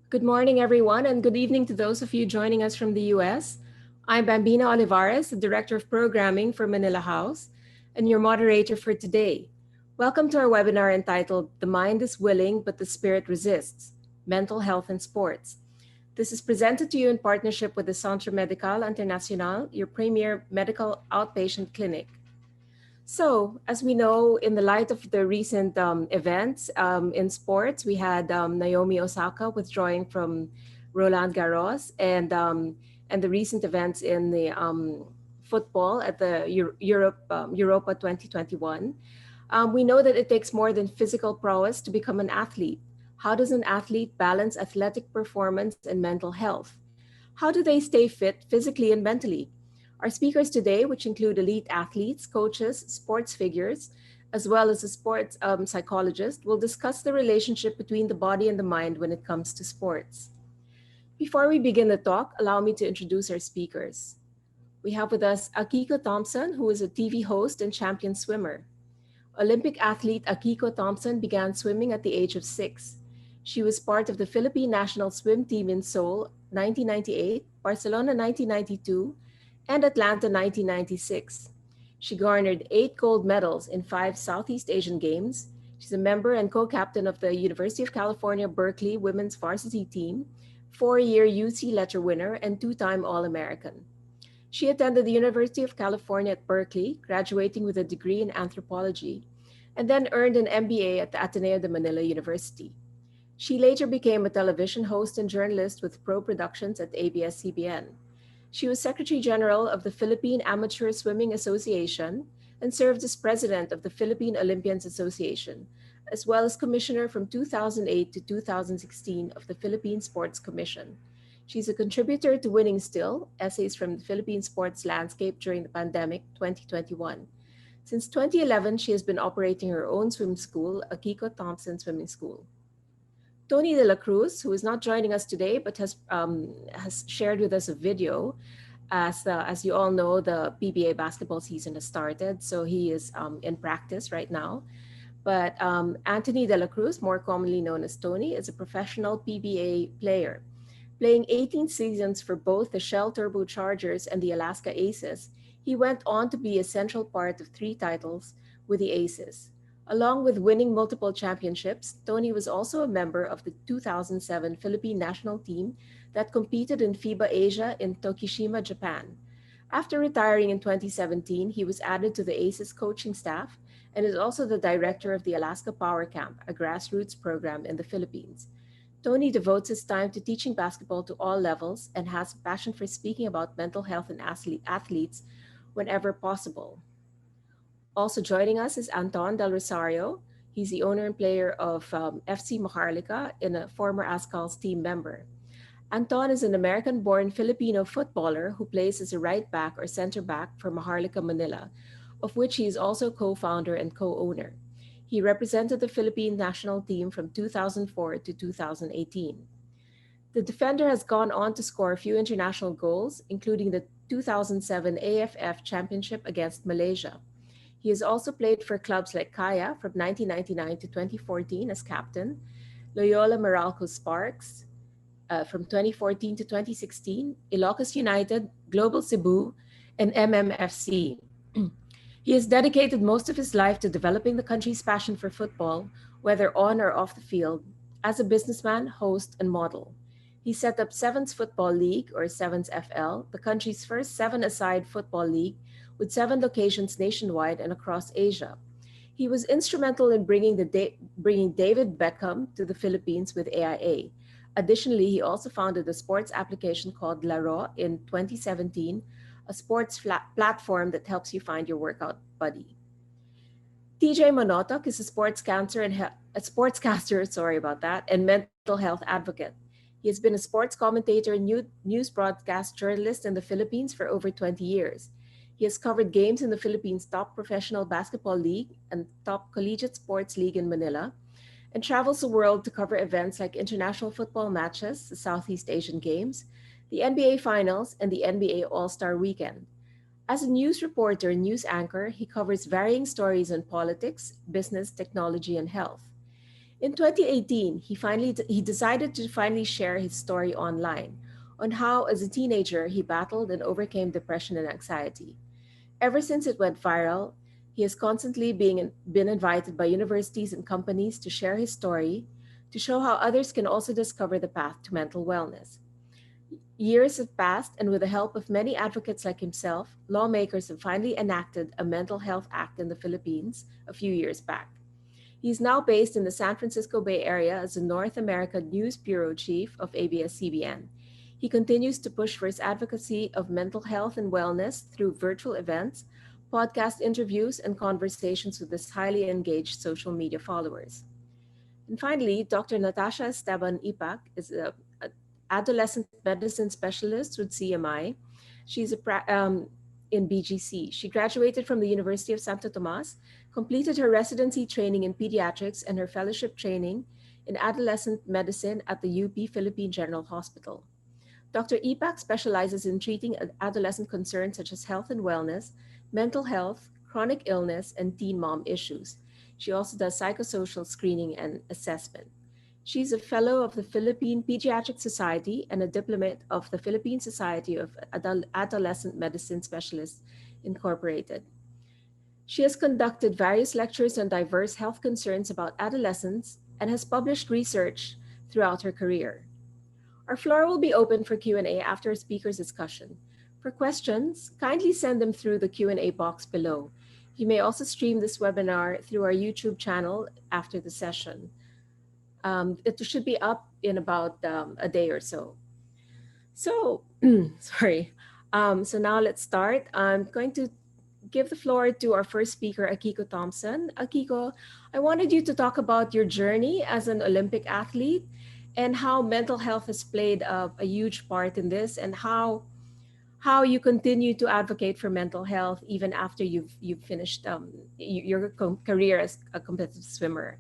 Good morning, everyone, and good evening to those of you joining us from the US. I'm Bambina Olivares, the Director of Programming for Manila House, and your moderator for today. Welcome to our webinar entitled The Mind is Willing, but the Spirit Resists Mental Health and Sports. This is presented to you in partnership with the Centre Médicale Internationale, your premier medical outpatient clinic. So, as we know, in the light of the recent events in sports, we had Naomi Osaka withdrawing from Roland Garros, and the recent events in the football at the Europa 2021. We know that it takes more than physical prowess to become an athlete. How does an athlete balance athletic performance and mental health? How do they stay fit physically and mentally? Our speakers today, which include elite athletes, coaches, sports figures, as well as a sports psychologist, will discuss the relationship between the body and the mind when it comes to sports. Before we begin the talk, allow me to introduce our speakers. We have with us Akiko Thomson, who is a TV host and champion swimmer. Olympic athlete Akiko Thomson began swimming at the age of 6. She was part of the Philippine national swim team in Seoul 1998, Barcelona 1992, and Atlanta 1996. She garnered 8 gold medals in 5 Southeast Asian Games. She's a member and co-captain of the University of California, Berkeley women's varsity team, 4-year UC letter winner, and 2-time All-American. She attended the University of California at Berkeley, graduating with a degree in anthropology, and then earned an MBA at the Ateneo de Manila University. She later became a television host and journalist with Pro Productions at ABS-CBN. She was Secretary General of the Philippine Amateur Swimming Association and served as President of the Philippine Olympians Association, as well as Commissioner from 2008 to 2016 of the Philippine Sports Commission. She's a contributor to Winning Still, Essays from the Philippine Sports Landscape During the Pandemic 2021. Since 2011, she has been operating her own swim school, Akiko Thomson Swimming School. Tony De La Cruz, who is not joining us today but has shared with us a video. As you all know, the PBA basketball season has started, so he is in practice right now. But Anthony De La Cruz, more commonly known as Tony, is a professional PBA player. Playing 18 seasons for both the Shell Turbochargers and the Alaska Aces, he went on to be a central part of 3 titles with the Aces. Along with winning multiple championships, Tony was also a member of the 2007 Philippine national team that competed in FIBA Asia in Tokushima, Japan. After retiring in 2017, he was added to the ACES coaching staff and is also the director of the Alaska Power Camp, a grassroots program in the Philippines. Tony devotes his time to teaching basketball to all levels and has a passion for speaking about mental health and athletes whenever possible. Also joining us is Anton Del Rosario. He's the owner and player of FC Maharlika and a former Azkals team member. Anton is an American-born Filipino footballer who plays as a right back or center back for Maharlika Manila, of which he is also co-founder and co-owner. He represented the Philippine national team from 2004 to 2018. The defender has gone on to score a few international goals, including the 2007 AFF Championship against Malaysia. He has also played for clubs like Kaya from 1999 to 2014 as captain, Loyola Meralco Sparks from 2014 to 2016, Ilocos United, Global Cebu, and MMFC. He has dedicated most of his life to developing the country's passion for football, whether on or off the field, as a businessman, host, and model. He set up Sevens Football League, or Sevens FL, the country's first 7-a-side football league with 7 locations nationwide and across Asia. He was instrumental in bringing David Beckham to the Philippines with AIA. Additionally, he also founded a sports application called Laro in 2017, a sports platform that helps you find your workout buddy. TJ Manotoc is a sportscaster, sorry about that, and mental health advocate. He has been a sports commentator and news broadcast journalist in the Philippines for over 20 years. He has covered games in the Philippines' top professional basketball league and top collegiate sports league in Manila, and travels the world to cover events like international football matches, the Southeast Asian Games, the NBA Finals, and the NBA All-Star Weekend. As a news reporter and news anchor, he covers varying stories on politics, business, technology, and health. In 2018, he decided to finally share his story online on how, as a teenager, he battled and overcame depression and anxiety. Ever since it went viral, he has constantly been invited by universities and companies to share his story to show how others can also discover the path to mental wellness. Years have passed, and with the help of many advocates like himself, lawmakers have finally enacted a mental health act in the Philippines a few years back. He is now based in the San Francisco Bay Area as the North American News Bureau Chief of ABS-CBN. He continues to push for his advocacy of mental health and wellness through virtual events, podcast interviews, and conversations with his highly engaged social media followers. And finally, Dr. Natasha Esteban-Ipac is a adolescent medicine specialist with CMI. She's in BGC. She graduated from the University of Santo Tomas, completed her residency training in pediatrics and her fellowship training in adolescent medicine at the UP Philippine General Hospital. Dr. Ipac specializes in treating adolescent concerns such as health and wellness, mental health, chronic illness, and teen mom issues. She also does psychosocial screening and assessment. She's a fellow of the Philippine Pediatric Society and a diplomat of the Philippine Society of Adolescent Medicine Specialists Incorporated. She has conducted various lectures on diverse health concerns about adolescents and has published research throughout her career. Our floor will be open for Q&A after a speaker's discussion. For questions, kindly send them through the Q&A box below. You may also stream this webinar through our YouTube channel after the session. It should be up in about a day or so. So, sorry. So now let's start. I'm going to give the floor to our first speaker, Akiko Thomson. Akiko, I wanted you to talk about your journey as an Olympic athlete and how mental health has played a huge part in this, and how you continue to advocate for mental health even after you've finished your career as a competitive swimmer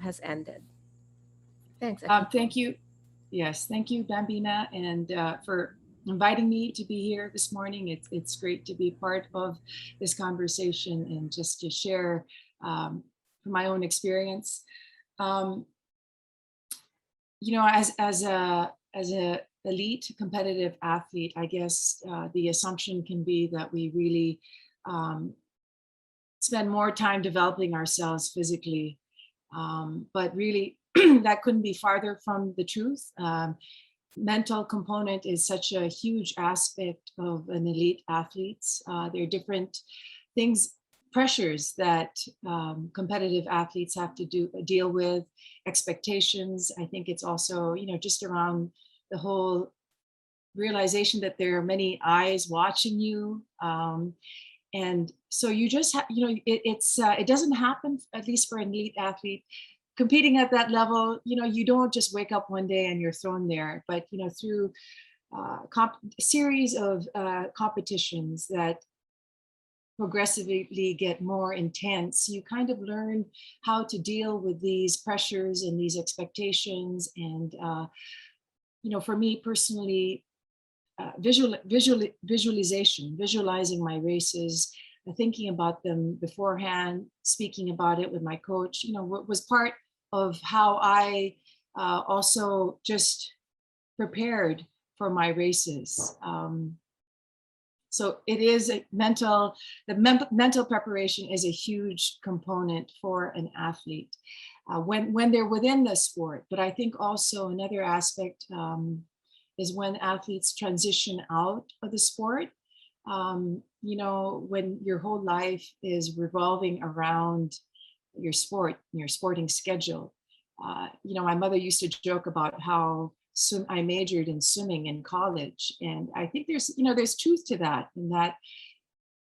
has ended. Thanks. Thank you. Yes, thank you, Bambina, and for inviting me to be here this morning. It's great to be part of this conversation and just to share my own experience. You know, as a elite competitive athlete, I guess the assumption can be that we really spend more time developing ourselves physically, but really that couldn't be farther from the truth. Mental component is such a huge aspect of an elite athlete. There are different things, pressures that competitive athletes have to deal with, expectations. I think it's also, you know, just around the whole realization that there are many eyes watching you. And so you just have, you know, it doesn't happen, at least for an elite athlete, competing at that level. You know, you don't just wake up one day and you're thrown there, but, you know, through a series of competitions that progressively get more intense, you kind of learn how to deal with these pressures and these expectations. And, you know, for me personally, visualizing my races, thinking about them beforehand, speaking about it with my coach, you know, was part of how I also just prepared for my races. So it is a mental preparation is a huge component for an athlete when they're within the sport. But I think also another aspect is when athletes transition out of the sport. You know, when your whole life is revolving around your sport, your sporting schedule. You know, my mother used to joke about how I majored in swimming in college, and I think there's truth to that, in that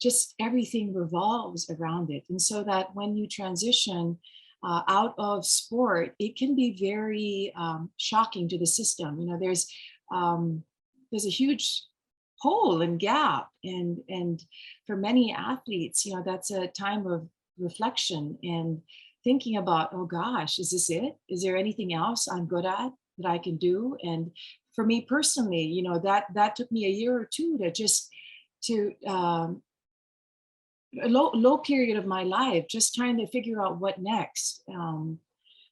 just everything revolves around it. And so that when you transition out of sport, it can be very shocking to the system. You know, there's a huge hole and gap, and for many athletes, you know, that's a time of reflection and thinking about, oh gosh, is this it? Is there anything else I'm good at that I can do? And for me personally, you know, that took me a year or two to a low period of my life, just trying to figure out what next.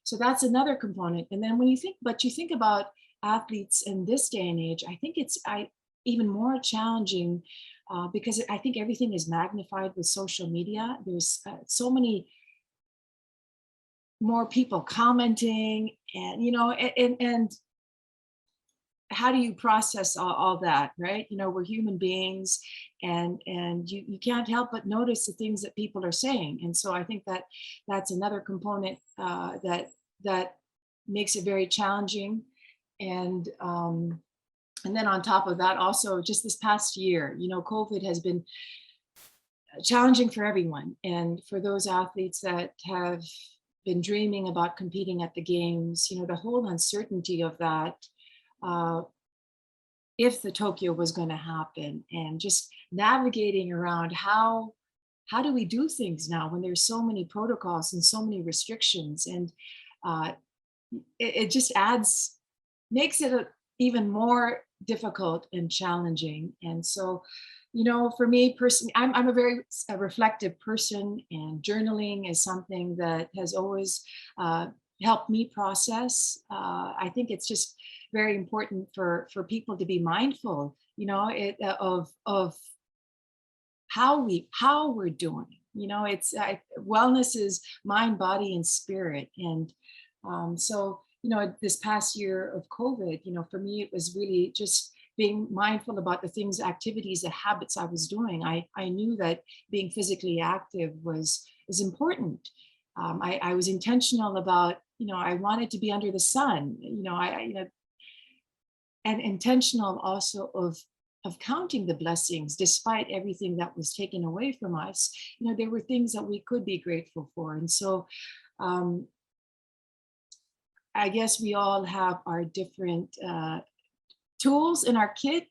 So that's another component. And then when you think about athletes in this day and age, I think it's even more challenging because I think everything is magnified with social media. There's so many more people commenting, and and how do you process all that, right? We're human beings, and you can't help but notice the things that people are saying. And so I think that that's another component that makes it very challenging. And then on top of that, also just this past year, COVID has been challenging for everyone, and for those athletes that have been dreaming about competing at the games, the whole uncertainty of that, if the Tokyo was going to happen, and just navigating around how do we do things now when there's so many protocols and so many restrictions, and it just makes it even more difficult and challenging. And so, for me personally, I'm a very reflective person, and journaling is something that has always helped me process. I think it's just very important for people to be mindful, of how we're doing. It's wellness is mind, body, and spirit. And so, this past year of COVID, for me, it was really just being mindful about the things, activities, the habits I was doing. I knew that being physically active is important. I was intentional about, I wanted to be under the sun, and intentional also of counting the blessings despite everything that was taken away from us. There were things that we could be grateful for. And so I guess we all have our different tools in our kit,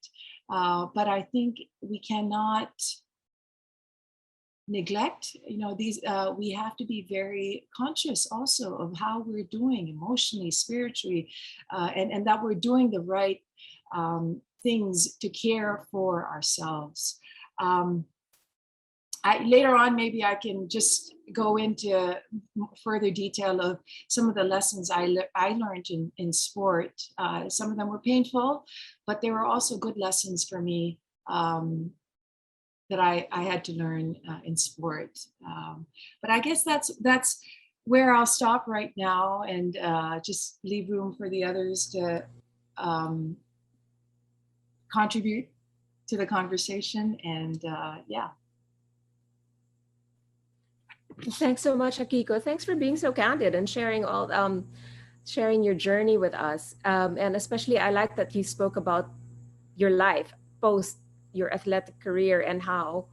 but I think we cannot neglect, these. We have to be very conscious also of how we're doing emotionally, spiritually, and that we're doing the right things to care for ourselves. Later on, maybe I can just go into further detail of some of the lessons I learned in sport. Some of them were painful, but they were also good lessons for me that I had to learn in sport. But I guess that's where I'll stop right now, and just leave room for the others to contribute to the conversation. And yeah. Thanks so much, Akiko. Thanks for being so candid and sharing your journey with us. And especially, I like that you spoke about your life post your athletic career and how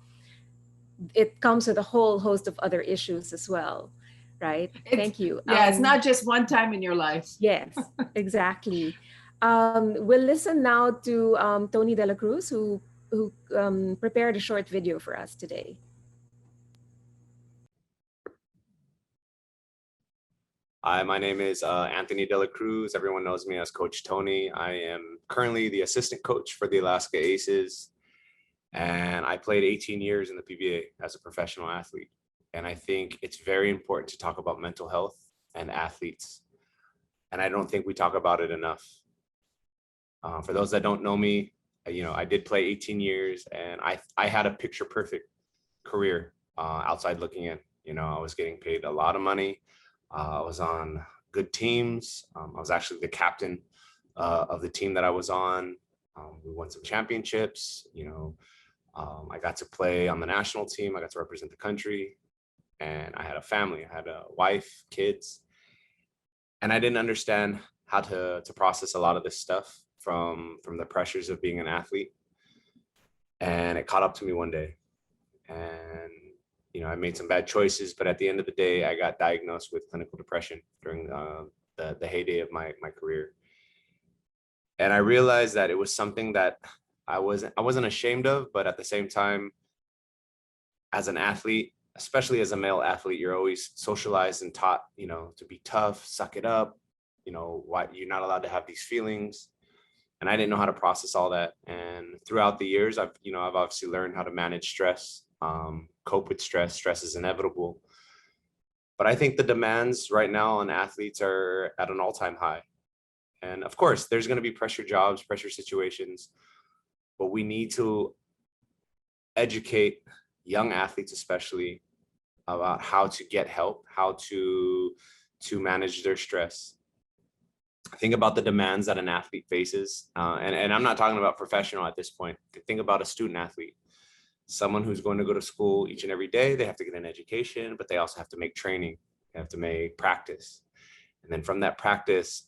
it comes with a whole host of other issues as well, right? Thank you. Yeah, it's not just one time in your life. Yes, exactly. We'll listen now to Tony De La Cruz, who prepared a short video for us today. Hi, my name is Anthony De La Cruz. Everyone knows me as Coach Tony. I am currently the assistant coach for the Alaska Aces, and I played 18 years in the PBA as a professional athlete. And I think it's very important to talk about mental health and athletes, and I don't think we talk about it enough. For those that don't know me, I did play 18 years, and I had a picture perfect career outside looking in. I was getting paid a lot of money. I was on good teams. I was actually the captain of the team that I was on. We won some championships. I got to play on the national team. I got to represent the country, and I had a family. I had a wife, kids, and I didn't understand how to process a lot of this stuff from the pressures of being an athlete. And it caught up to me one day, and I made some bad choices, but at the end of the day, I got diagnosed with clinical depression during the heyday of my career. And I realized that it was something that I wasn't ashamed of, but at the same time, as an athlete, especially as a male athlete, you're always socialized and taught, to be tough, suck it up, why you're not allowed to have these feelings. And I didn't know how to process all that. And throughout the years, I've obviously learned how to manage stress, cope with stress. Stress is inevitable. But I think the demands right now on athletes are at an all-time high. And of course, there's going to be pressure jobs, pressure situations, but we need to educate young athletes, especially, about how to get help, how to manage their stress. Think about the demands that an athlete faces. And I'm not talking about professional at this point. Think about a student athlete, someone who's going to go to school each and every day. They have to get an education, but they also have to make training. They have to make practice. And then from that practice,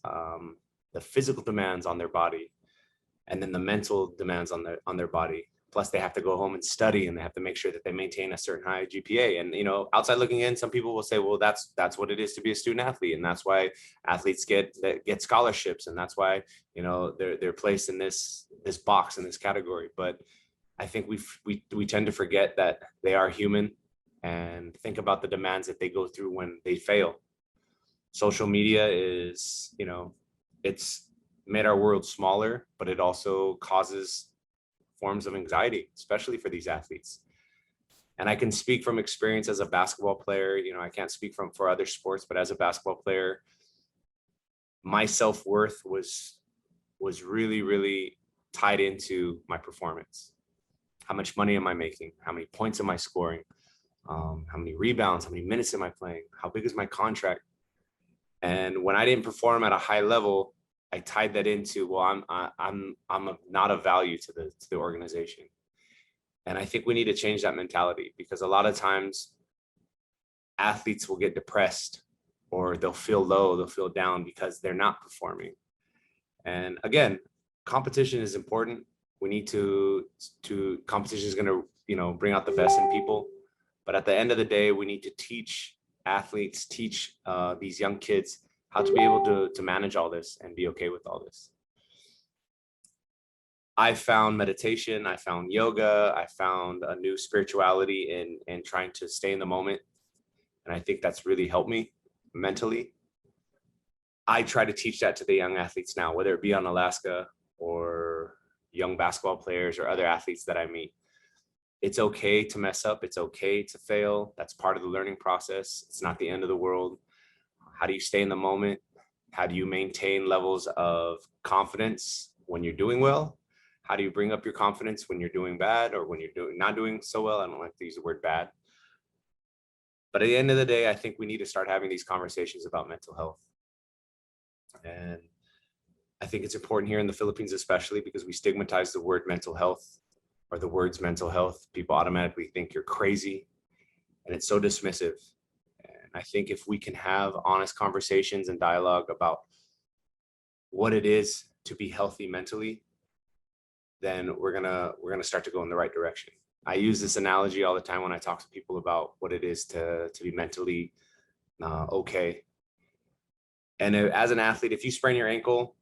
the physical demands on their body, and then the mental demands on their body. Plus they have to go home and study, and they have to make sure that they maintain a certain high GPA. And, you know, outside looking in, some people will say, well, that's what it is to be a student athlete. And that's why athletes get scholarships. And that's why, you know, they're placed in this box, in this category. But I think we tend to forget that they are human, and think about the demands that they go through when they fail. Social media is, you know, it's made our world smaller, but it also causes forms of anxiety, especially for these athletes. And I can speak from experience as a basketball player. You know, I can't speak for other sports, but as a basketball player, my self-worth was really, really tied into my performance. How much money am I making? How many points am I scoring? How many rebounds? How many minutes am I playing? How big is my contract? And when I didn't perform at a high level, I tied that into, well, I'm not of value to the organization. And I think we need to change that mentality, because a lot of times athletes will get depressed, or they'll feel low, they'll feel down because they're not performing. And again, competition is important. We need to competition is going to, you know, bring out the best in people. But at the end of the day, we need to teach athletes, teach these young kids how to be able to manage all this and be okay with all this. I found meditation, I found yoga, I found a new spirituality in trying to stay in the moment. And I think that's really helped me mentally. I try to teach that to the young athletes now, whether it be on Alaska or young basketball players or other athletes that I meet. It's okay to mess up. It's okay to fail. That's part of the learning process. It's not the end of the world. How do you stay in the moment? How do you maintain levels of confidence when you're doing well? How do you bring up your confidence when you're doing bad, or when you're not doing so well? I don't like to use the word bad. But at the end of the day, I think we need to start having these conversations about mental health. And I think it's important here in the Philippines, especially because we stigmatize the word mental health, or the words mental health. People automatically think you're crazy, and it's so dismissive. And I think if we can have honest conversations and dialogue about what it is to be healthy mentally, then we're gonna start to go in the right direction. I use this analogy all the time when I talk to people about what it is to be mentally okay. And as an athlete, if you sprain your ankle,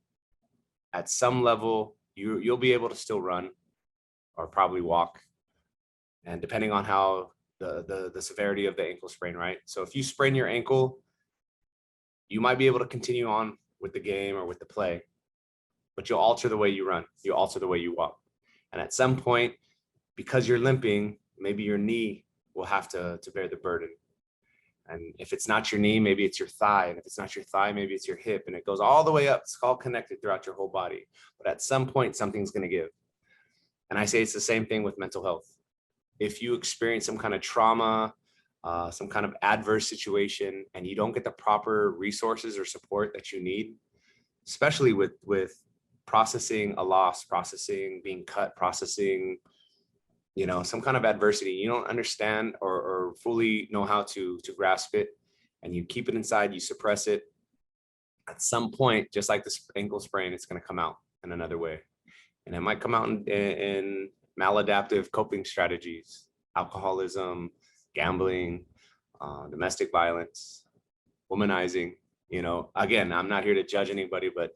at some level, you'll be able to still run, or probably walk, and depending on how the severity of the ankle sprain, right? So if you sprain your ankle, you might be able to continue on with the game or with the play, but you'll alter the way you run, you'll alter the way you walk. And at some point, because you're limping, maybe your knee will have to bear the burden. And if it's not your knee, maybe it's your thigh. And if it's not your thigh, maybe it's your hip. And it goes all the way up. It's all connected throughout your whole body. But at some point, something's going to give. And I say it's the same thing with mental health. If you experience some kind of trauma, some kind of adverse situation, and you don't get the proper resources or support that you need, especially with processing a loss, processing being cut, processing, you know, some kind of adversity, you don't understand or fully know how to grasp it, and you keep it inside, you suppress it, at some point, just like this ankle sprain, it's going to come out in another way. And it might come out in maladaptive coping strategies, alcoholism, gambling, domestic violence, womanizing. You know, again, I'm not here to judge anybody, but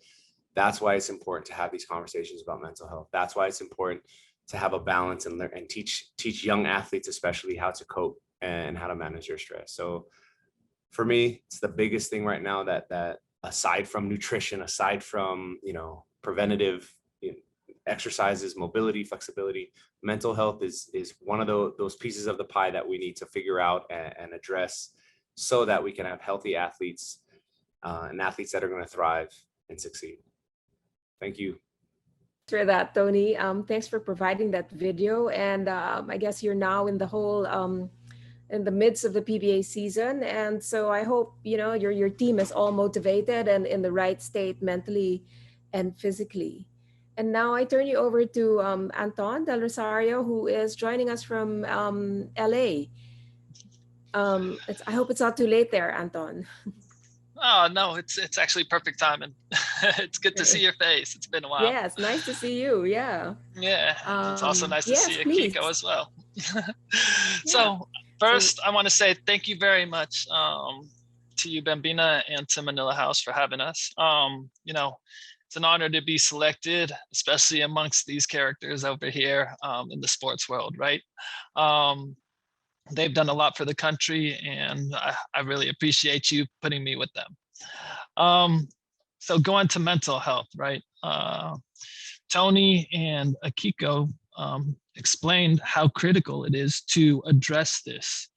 that's why it's important to have these conversations about mental health. That's why it's important to have a balance and learn and teach young athletes, especially, how to cope and how to manage their stress. So for me, it's the biggest thing right now that aside from nutrition, aside from, you know, preventative exercises, mobility, flexibility, mental health is one of those pieces of the pie that we need to figure out and address so that we can have healthy athletes and athletes that are going to thrive and succeed. Thank you. For that, Tony. Thanks for providing that video. And I guess you're now in the whole in the midst of the PBA season, and so I hope your team is all motivated and in the right state mentally and physically. And now I turn you over to Anton Del Rosario, who is joining us from LA. I hope it's not too late there, Anton. Oh no, it's actually perfect timing. It's good to see your face. It's been a while. Yeah, it's nice to see you. Yeah. It's also nice to see Akiko as well. So first, I want to say thank you very much to you, Bambina, and to Manila House for having us. It's an honor to be selected, especially amongst these characters over here in the sports world, right? They've done a lot for the country, and I really appreciate you putting me with them. So going to mental health, right? Tony and Akiko explained how critical it is to address this.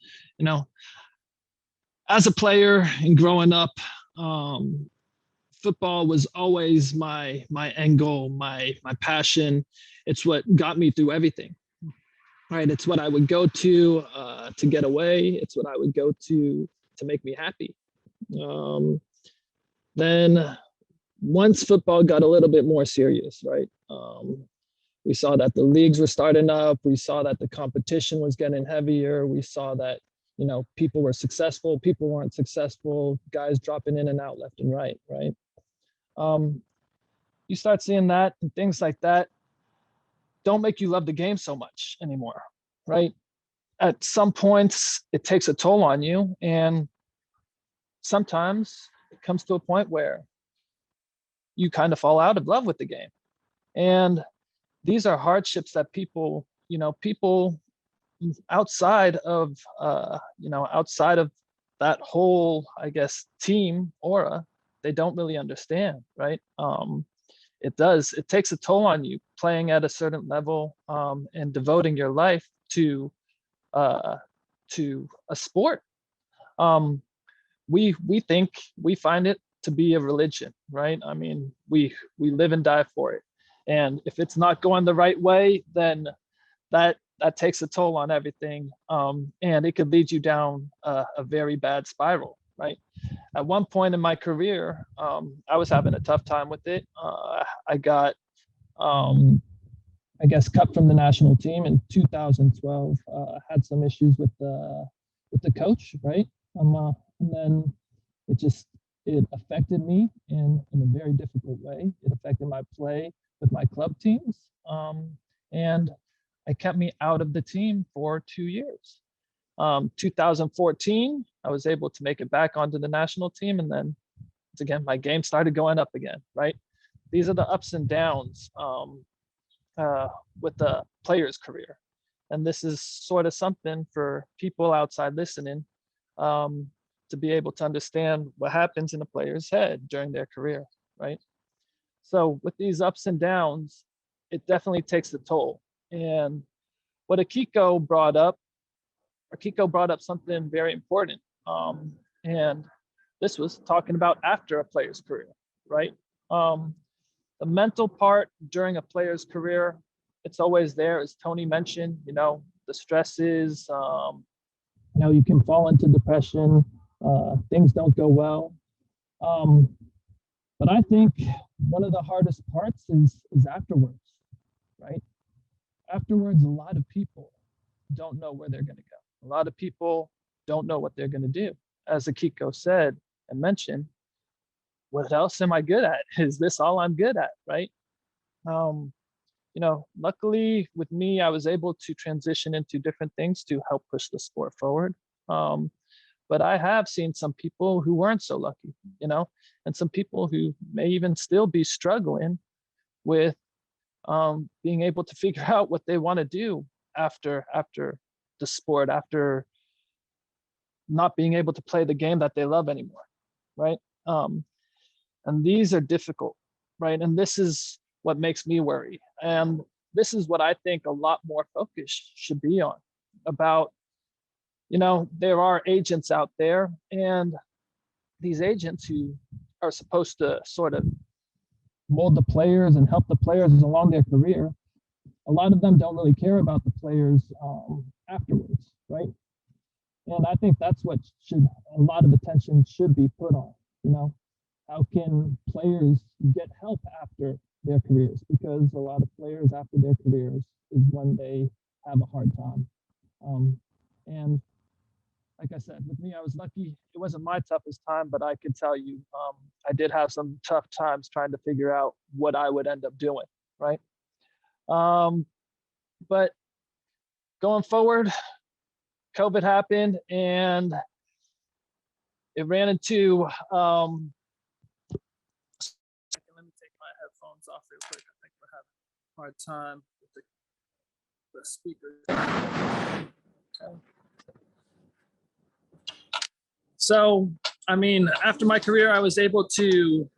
As a player and growing up, football was always my end goal, my passion. It's what got me through everything. Right, it's what I would go to get away. It's what I would go to make me happy. Then once football got a little bit more serious, right? We saw that the leagues were starting up. We saw that the competition was getting heavier. We saw that, people were successful, people weren't successful, guys dropping in and out left and right, right? You start seeing that and things like that don't make you love the game so much anymore, right? At some points, it takes a toll on you, and sometimes it comes to a point where you kind of fall out of love with the game. And these are hardships that people outside of that whole, I guess, team aura, they don't really understand, right? It takes a toll on you playing at a certain level and devoting your life to a sport. We find it to be a religion, right? I mean, we live and die for it. And if it's not going the right way, then that takes a toll on everything. And it could lead you down a very bad spiral, right? At one point in my career, I was having a tough time with it. I got, I guess, cut from the national team in 2012. Had some issues with the coach, right? And then it affected me in a very difficult way. It affected my play with my club teams, and it kept me out of the team for 2 years. 2014, I was able to make it back onto the national team, and then again, my game started going up again, right? These are the ups and downs with the player's career. And this is sort of something for people outside listening to be able to understand what happens in a player's head during their career, right? So with these ups and downs, it definitely takes a toll. And what Akiko brought up something very important. And this was talking about after a player's career, right? The mental part during a player's career, it's always there, as Tony mentioned, the stresses, you can fall into depression, things don't go well. But I think one of the hardest parts is afterwards, right? Afterwards, a lot of people don't know where they're going to go. A lot of people don't know what they're going to do. As Akiko said and mentioned, what else am I good at? Is this all I'm good at, right? Luckily with me, I was able to transition into different things to help push the sport forward. But I have seen some people who weren't so lucky, and some people who may even still be struggling with being able to figure out what they want to do after the sport, after not being able to play the game that they love anymore, right? And these are difficult, right? And this is what makes me worry. And this is what I think a lot more focus should be on, about there are agents out there, and these agents who are supposed to sort of mold the players and help the players along their career, a lot of them don't really care about the players afterwards, right? And I think that's what a lot of attention should be put on, how can players get help after their careers? Because a lot of players after their careers is when they have a hard time. And like I said, with me, I was lucky. It wasn't my toughest time, but I could tell you, I did have some tough times trying to figure out what I would end up doing, right? But going forward, COVID happened, and it ran into, let me take my headphones off real quick. I think we're having a hard time with the speakers. Okay. So, after my career, I was able to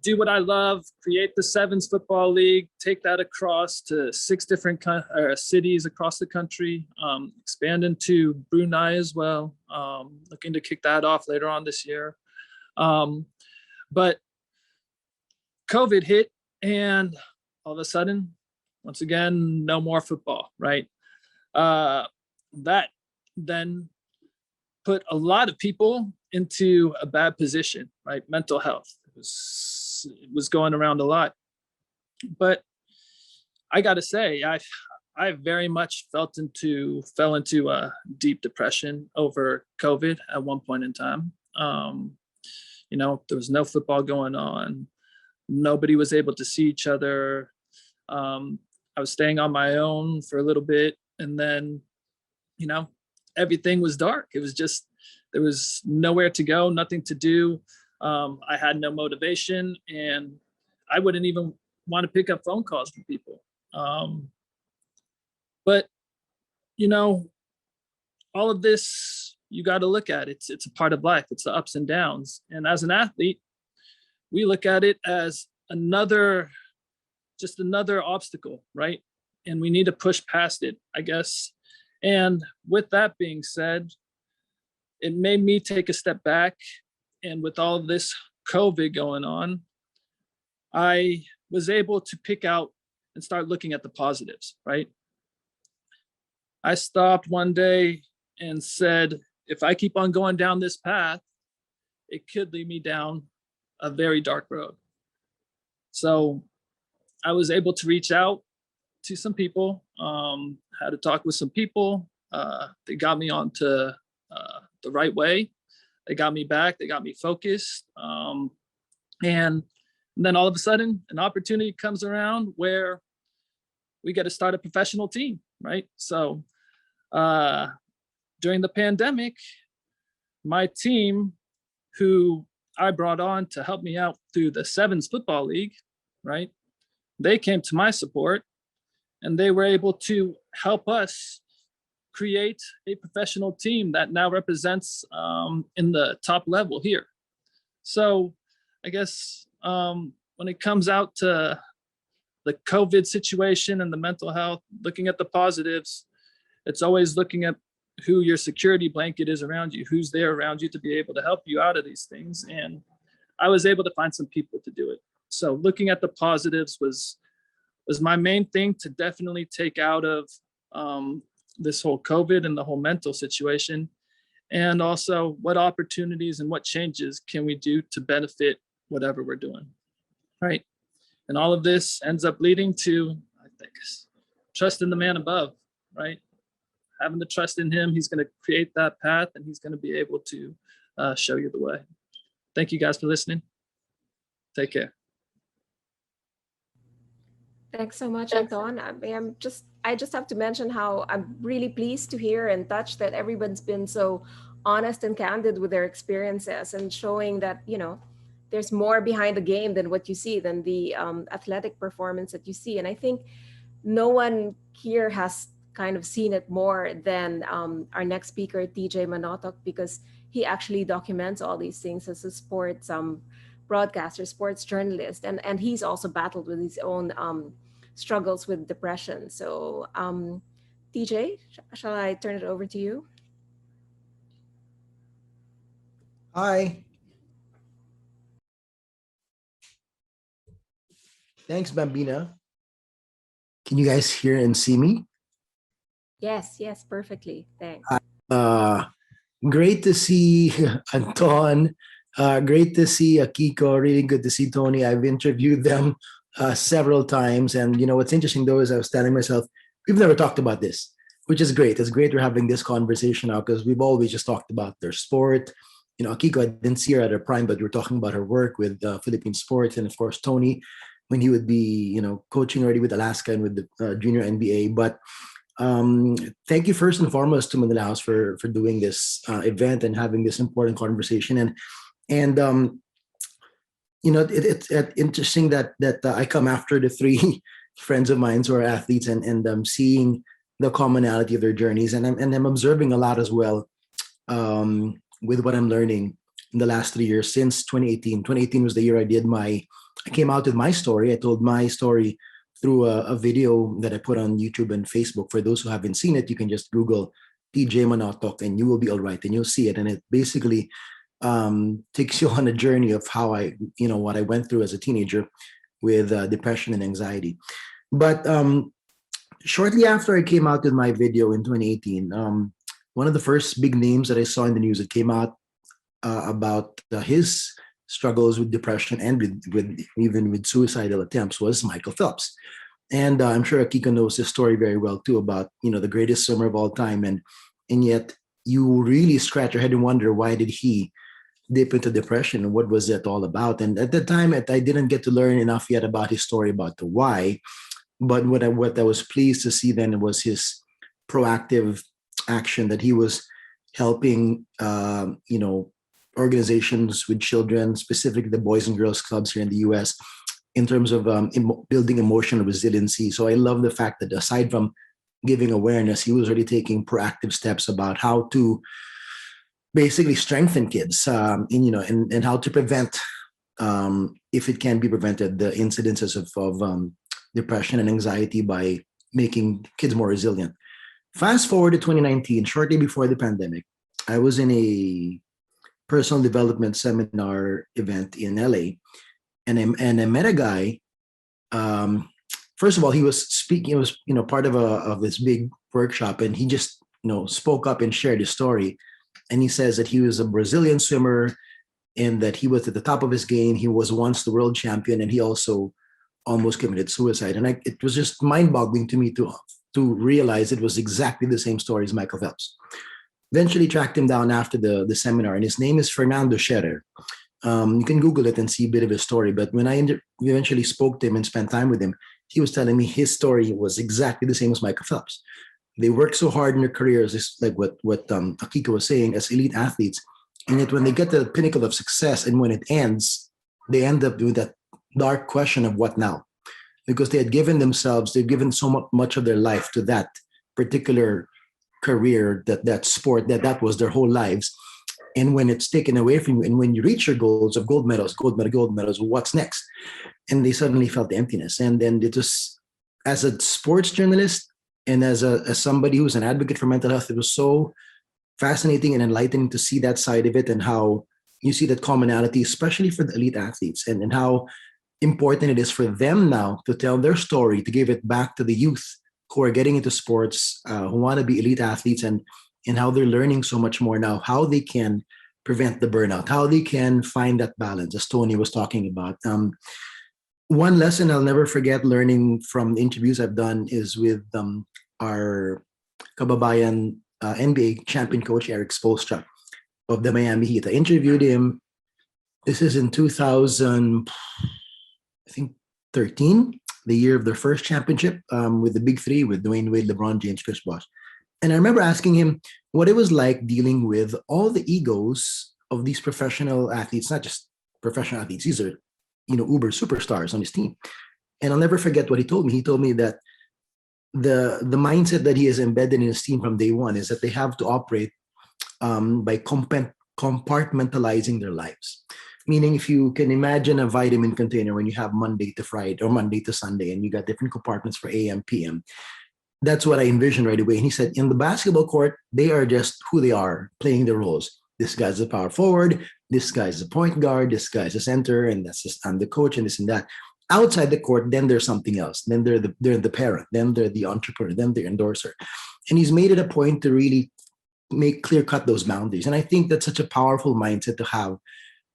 do what I love, create the Sevens Football League, take that across to 6 different cities across the country, expand into Brunei as well, looking to kick that off later on this year. But COVID hit, and all of a sudden, once again, no more football, right? That then put a lot of people into a bad position, right? Mental health. It was going around a lot. But I got to say, I very much fell into a deep depression over COVID at one point in time. There was no football going on. Nobody was able to see each other. I was staying on my own for a little bit, and then, everything was dark. It was just, there was nowhere to go, nothing to do. I had no motivation, and I wouldn't even want to pick up phone calls from people. But, all of this, you got to look at it. It's a part of life. It's the ups and downs. And as an athlete, we look at it as another obstacle, right? And we need to push past it, I guess. And with that being said, it made me take a step back. And with all of this COVID going on, I was able to pick out and start looking at the positives, right? I stopped one day and said, if I keep on going down this path, it could lead me down a very dark road. So I was able to reach out to some people, had to talk with some people. They got me onto the right way. They got me back. They got me focused. And then all of a sudden, an opportunity comes around where we get to start a professional team, right? So during the pandemic, my team, who I brought on to help me out through the Sevens Football League, right? They came to my support, and they were able to help us create a professional team that now represents in the top level here. So I guess when it comes out to the COVID situation and the mental health, looking at the positives, it's always looking at who your security blanket is around you, who's there around you to be able to help you out of these things. And I was able to find some people to do it. So looking at the positives was my main thing to definitely take out of this whole COVID and the whole mental situation. And also, what opportunities and what changes can we do to benefit whatever we're doing, right? And all of this ends up leading to, I think, trust in the man above, right? Having the trust in him, he's going to create that path, and he's going to be able to show you the way. Thank you guys for listening. Take care. Thanks so much, Anton. I just have to mention how I'm really pleased to hear and touched that everyone's been so honest and candid with their experiences and showing that, there's more behind the game than what you see, than the athletic performance that you see. And I think no one here has kind of seen it more than our next speaker, TJ Manotoc, because he actually documents all these things as a sports broadcaster, sports journalist, and he's also battled with his own struggles with depression. So TJ, shall I turn it over to you? Hi. Thanks, Bambina. Can you guys hear and see me? Yes, yes, perfectly. Thanks. Uh, Great to see Anton. Great to see Akiko. Really good to see Tony. I've interviewed them several times. And what's interesting though is I was telling myself, we've never talked about this, which is great. It's great we're having this conversation now because we've always just talked about their sport. Akiko, I didn't see her at her prime, but we were talking about her work with Philippine sports. And of course, Tony, when he would be, coaching already with Alaska and with the junior NBA. But thank you first and foremost to Manila House for doing this event and having this important conversation. It's interesting that I come after the three friends of mine who are athletes and seeing the commonality of their journeys, and I'm observing a lot as well with what I'm learning in the last 3 years since 2018. 2018 was the year I came out with my story. I told my story through a video that I put on YouTube and Facebook. For those who haven't seen it, you can just Google TJ Manotoc and you will be all right, and you'll see it. And it basically takes you on a journey of how what I went through as a teenager with depression and anxiety. But shortly after I came out with my video in 2018, one of the first big names that I saw in the news that came out about his struggles with depression and even with suicidal attempts was Michael Phelps. And I'm sure Akiko knows his story very well too, about the greatest swimmer of all time, and yet you really scratch your head and wonder, why did he dip into depression and what was it all about? And at the time, I didn't get to learn enough yet about his story, about the why. But what I was pleased to see then was his proactive action, that he was helping organizations with children, specifically the Boys and Girls Clubs here in the US, in terms of building emotional resiliency. So I love the fact that aside from giving awareness, he was already taking proactive steps about how to basically strengthen kids, and how to prevent, if it can be prevented, the incidences of depression and anxiety by making kids more resilient. Fast forward to 2019, shortly before the pandemic, I was in a personal development seminar event in LA, and I met a guy. First of all, he was speaking. It was part of this big workshop, and he just spoke up and shared his story. And he says that he was a Brazilian swimmer, and that he was at the top of his game. He was once the world champion, and he also almost committed suicide. And it was just mind-boggling to me to realize it was exactly the same story as Michael Phelps. Eventually tracked him down after the seminar, and his name is Fernando Scherer. You can Google it and see a bit of his story. But when I eventually spoke to him and spent time with him, he was telling me his story was exactly the same as Michael Phelps. They work so hard in their careers, just like what Akiko was saying, as elite athletes. And yet when they get to the pinnacle of success and when it ends, they end up with that dark question of what now? Because they've given so much of their life to that particular career, that sport, that was their whole lives. And when it's taken away from you, and when you reach your goals of gold medals, what's next? And they suddenly felt the emptiness. And then it was, as a sports journalist and as somebody who's an advocate for mental health, it was so fascinating and enlightening to see that side of it, and how you see that commonality, especially for the elite athletes, and how important it is for them now to tell their story, to give it back to the youth who are getting into sports, who want to be elite athletes, and how they're learning so much more now, how they can prevent the burnout, how they can find that balance, as Tony was talking about. One lesson I'll never forget learning from the interviews I've done is with our kababayan NBA champion coach, Eric Spoelstra of the Miami Heat. I interviewed him. This is in 2013, the year of their first championship with the big three, with Dwayne Wade, LeBron James, Chris Bosh. And I remember asking him what it was like dealing with all the egos of these professional athletes, not just professional athletes, these are, uber superstars on his team. And I'll never forget what he told me. He told me that the mindset that he has embedded in his team from day one is that they have to operate by compartmentalizing their lives. Meaning, if you can imagine a vitamin container, when you have Monday to Friday or Monday to Sunday, and you got different compartments for AM, PM, that's what I envisioned right away. And he said, in the basketball court, they are just who they are, playing their roles. this guy's a power forward, this guy's a point guard, this guy's a center, and that's just I'm the coach and this and that. Outside the court, then there's something else. Then they're the parent, then they're the entrepreneur, then they're endorser. And he's made it a point to really make clear cut those boundaries. And I think that's such a powerful mindset to have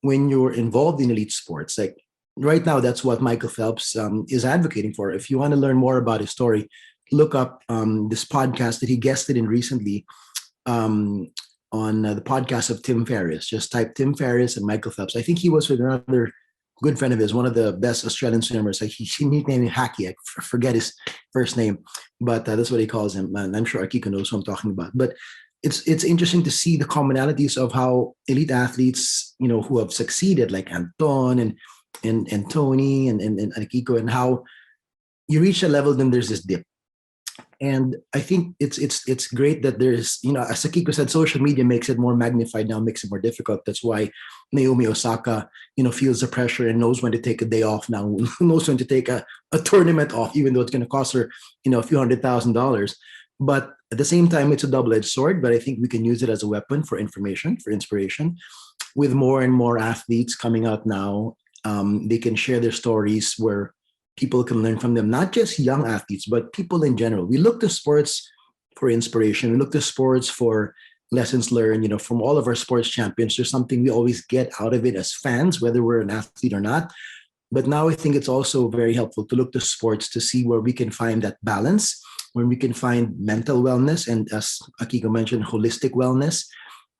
when you're involved in elite sports. Like right now, that's what Michael Phelps is advocating for. If you want to learn more about his story, look up this podcast that he guested in recently on the podcast of Tim Ferriss. Just type Tim Ferriss and Michael Phelps. I think he was with another good friend of his, one of the best Australian swimmers. Like he nicknamed him Hacky. I forget his first name, but that's what he calls him. And I'm sure Akiko knows who I'm talking about. But it's interesting to see the commonalities of how elite athletes, who have succeeded, like Anton and Tony and Akiko, and how you reach a level, then there's this dip. And I think it's great that there's, as Akiko said, social media makes it more magnified now, makes it more difficult. That's why Naomi Osaka, feels the pressure and knows when to take a day off now, knows when to take a tournament off, even though it's going to cost her, a few $100,000. But at the same time, it's a double-edged sword, but I think we can use it as a weapon for information, for inspiration. With more and more athletes coming out now, they can share their stories where people can learn from them, not just young athletes, but people in general. We look to sports for inspiration. We look to sports for lessons learned, from all of our sports champions. There's something we always get out of it as fans, whether we're an athlete or not. But now I think it's also very helpful to look to sports to see where we can find that balance, where we can find mental wellness, and as Akiko mentioned, holistic wellness.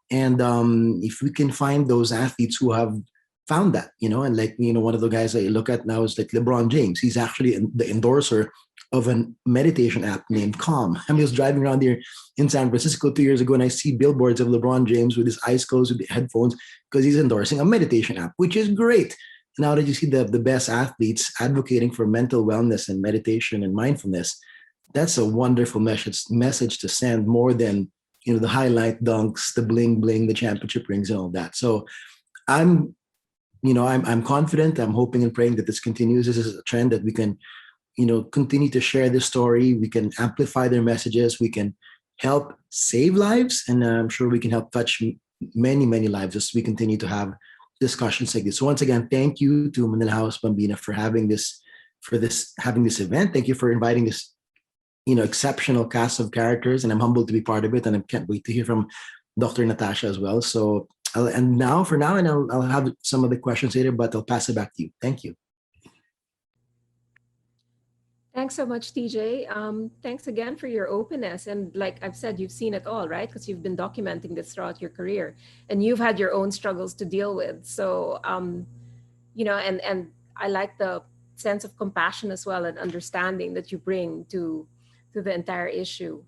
And if we can find those athletes who have found that, and like, one of the guys I look at now is like LeBron James. He's actually the endorser of a meditation app named Calm. I was driving around here in San Francisco 2 years ago, and I see billboards of LeBron James with his eyes closed with the headphones because he's endorsing a meditation app, which is great. Now that you see the best athletes advocating for mental wellness and meditation and mindfulness, that's a wonderful message to send, more than, the highlight dunks, the bling bling, the championship rings, and all that. So I'm confident. I'm hoping and praying that this continues. This is a trend that we can, continue to share this story. We can amplify their messages. We can help save lives, and I'm sure we can help touch many, many lives as we continue to have discussions like this. So once again, thank you to Manila House Bambina for having this event. Thank you for inviting this, exceptional cast of characters, and I'm humbled to be part of it. And I can't wait to hear from Dr. Natasha as well. So I'll have some of the questions later, but I'll pass it back to you. Thank you. Thanks so much, TJ. Thanks again for your openness. And like I've said, you've seen it all, right? Because you've been documenting this throughout your career, and you've had your own struggles to deal with. So, and I like the sense of compassion as well, and understanding that you bring to the entire issue.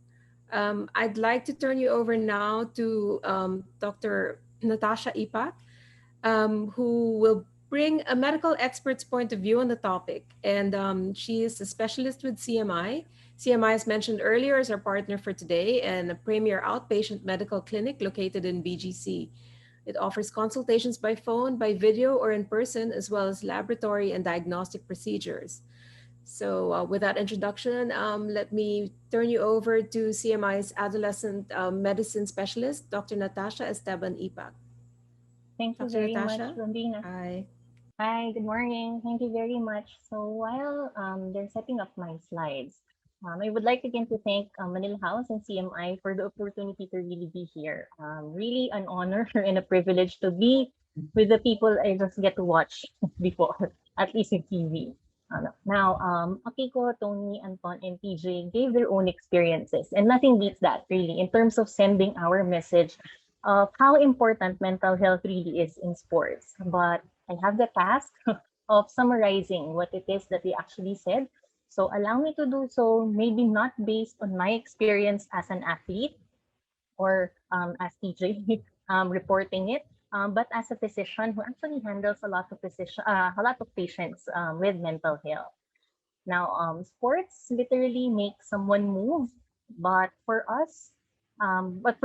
I'd like to turn you over now to Dr. Natasha Ipac, who will bring a medical expert's point of view on the topic. And she is a specialist with CMI. CMI, as mentioned earlier, is our partner for today and a premier outpatient medical clinic located in BGC. It offers consultations by phone, by video, or in person, as well as laboratory and diagnostic procedures. So with that introduction, let me turn you over to CMI's adolescent medicine specialist, Dr. Natasha Esteban-Ipac. Thank you Dr. very Natasha? much, Bambina. Hi. Hi, good morning. Thank you very much. So while they're setting up my slides, I would like again to thank Manila House and CMI for the opportunity to really be here. Really an honor and a privilege to be with the people I just get to watch before, at least in TV. Now, Akiko, Tony, Anton, and TJ gave their own experiences, and nothing beats that, really, in terms of sending our message of how important mental health really is in sports. But I have the task of summarizing what it is that they actually said. So allow me to do so, maybe not based on my experience as an athlete or as TJ reporting it, but as a physician who actually handles a lot of patients with mental health. Now, sports literally make someone move, but for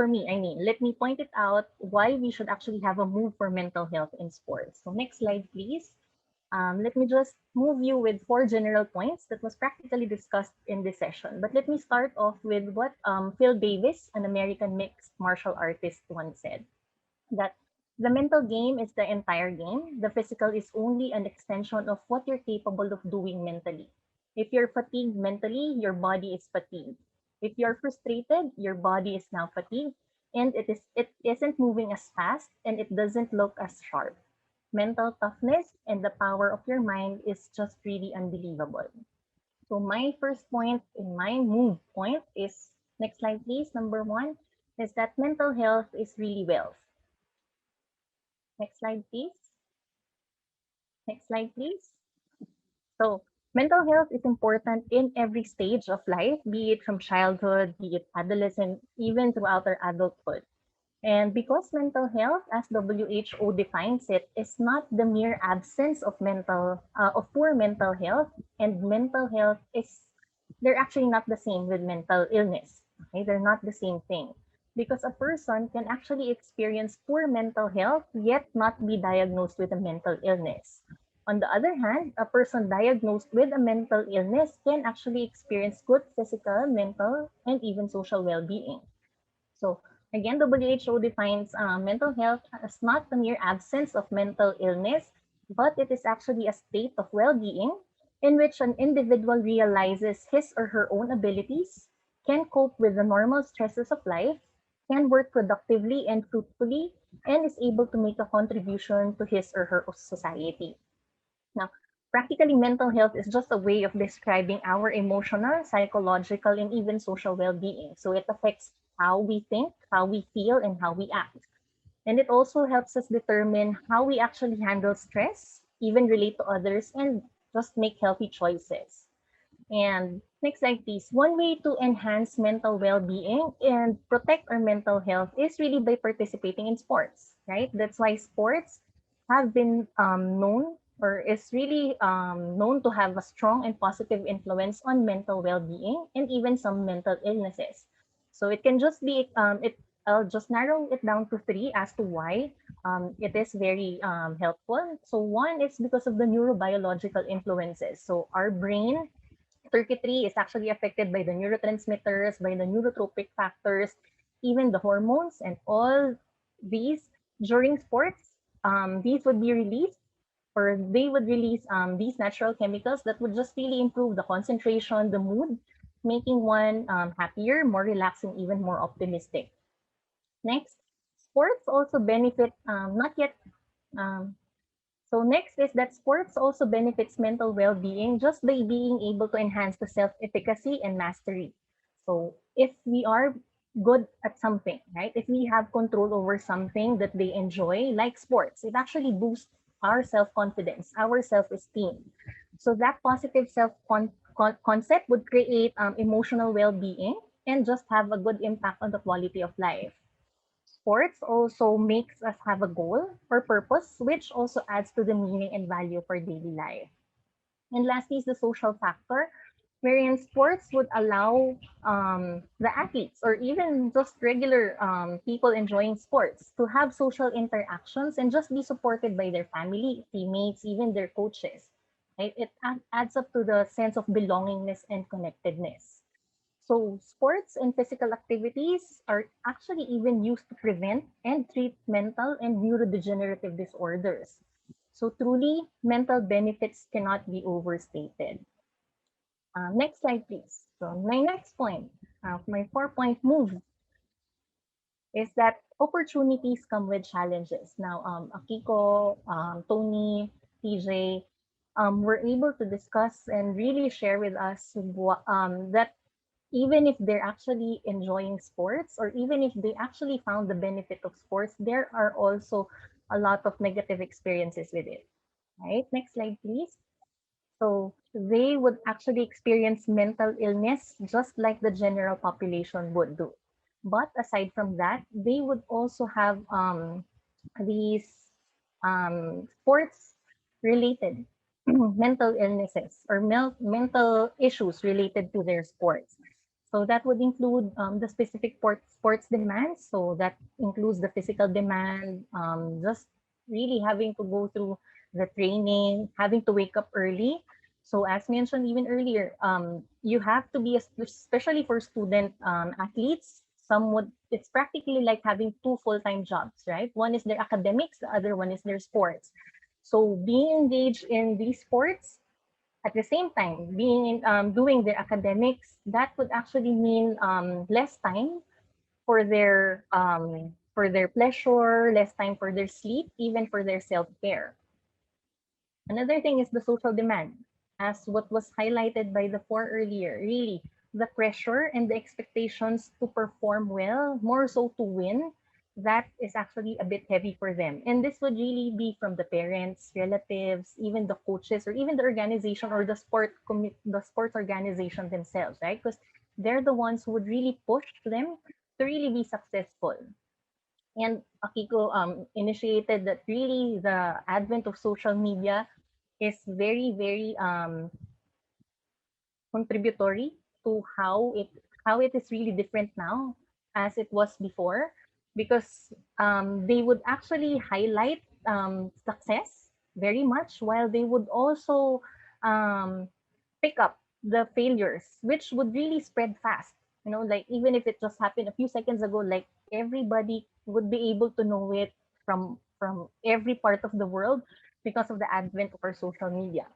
me, let me point it out why we should actually have a move for mental health in sports. So next slide, please. Let me just move you with 4 general points that was practically discussed in this session. But let me start off with what Phil Davis, an American mixed martial artist, once said. that the mental game is the entire game. The physical is only an extension of what you're capable of doing mentally. If you're fatigued mentally, your body is fatigued. If you're frustrated, your body is now fatigued, and it isn't moving as fast, and it doesn't look as sharp. Mental toughness and the power of your mind is just really unbelievable. So my first point in my move point is, next slide please, number one, is that mental health is really wealth. Next slide please. Next slide please. So mental health is important in every stage of life, be it from childhood, be it adolescent, even throughout our adulthood. And because mental health, as WHO defines it, is not the mere absence of poor mental health, and mental health is, they're actually not the same with mental illness. Okay, they're not the same thing, because a person can actually experience poor mental health yet not be diagnosed with a mental illness. On the other hand, a person diagnosed with a mental illness can actually experience good physical, mental, and even social well-being. So again, WHO defines mental health as not the mere absence of mental illness, but it is actually a state of well-being in which an individual realizes his or her own abilities, can cope with the normal stresses of life, can work productively and fruitfully, and is able to make a contribution to his or her society. Now, practically, mental health is just a way of describing our emotional, psychological, and even social well being. So it affects how we think, how we feel, and how we act. And it also helps us determine how we actually handle stress, even relate to others, and just make healthy choices. And next slide, please. One way to enhance mental well-being and protect our mental health is really by participating in sports, right? That's why sports have been known, or is really known to have a strong and positive influence on mental well-being and even some mental illnesses. So it can just be I'll just narrow it down to three as to why it is very helpful. So one is because of the neurobiological influences. So our brain circuitry is actually affected by the neurotransmitters, by the neurotropic factors, even the hormones, and all these during sports. These would be released, or they would release these natural chemicals that would just really improve the concentration, the mood, making one happier, more relaxed, and even more optimistic. Next, sports also benefit not yet um, so next is that sports also benefits mental well-being just by being able to enhance the self-efficacy and mastery. So if we are good at something, right? If we have control over something that they enjoy, like sports, it actually boosts our self-confidence, our self-esteem. So that positive concept would create emotional well-being and just have a good impact on the quality of life. Sports also makes us have a goal or purpose, which also adds to the meaning and value for daily life. And lastly is the social factor, wherein sports would allow the athletes or even just regular people enjoying sports to have social interactions and just be supported by their family, teammates, even their coaches. Right? It adds up to the sense of belongingness and connectedness. So, sports and physical activities are actually even used to prevent and treat mental and neurodegenerative disorders. So, truly, mental benefits cannot be overstated. Next slide, please. So, my next point, my 4 point move is that opportunities come with challenges. Now, Akiko, Tony, TJ, were able to discuss and really share with us that even if they're actually enjoying sports, or even if they actually found the benefit of sports, there are also a lot of negative experiences with it. Right? Next slide, please. So they would actually experience mental illness just like the general population would do. But aside from that, they would also have these sports related mental illnesses or mental issues related to their sports. So that would include the specific sports demands. So that includes the physical demand, just really having to go through the training, having to wake up early. So as mentioned even earlier, you have to be, especially for student athletes, some would it's practically like having two full-time jobs, right? One is their academics, the other one is their sports. So being engaged in these sports at the same time being doing their academics, that would actually mean less time for their pleasure, less time for their sleep, even for their self-care. Another thing is the social demand, as what was highlighted by the four earlier. Really, the pressure and the expectations to perform well, more so to win, that is actually a bit heavy for them. And this would really be from the parents, relatives, even the coaches, or even the organization or the sports organization themselves, right? Because they're the ones who would really push them to really be successful. And Akiko initiated that really the advent of social media is very, very contributory to how it is really different now as it was before, because they would actually highlight success very much, while they would also um, pick up the failures, which would really spread fast. You know, like even if it just happened a few seconds ago, like everybody would be able to know it from every part of the world because of the advent of our social media.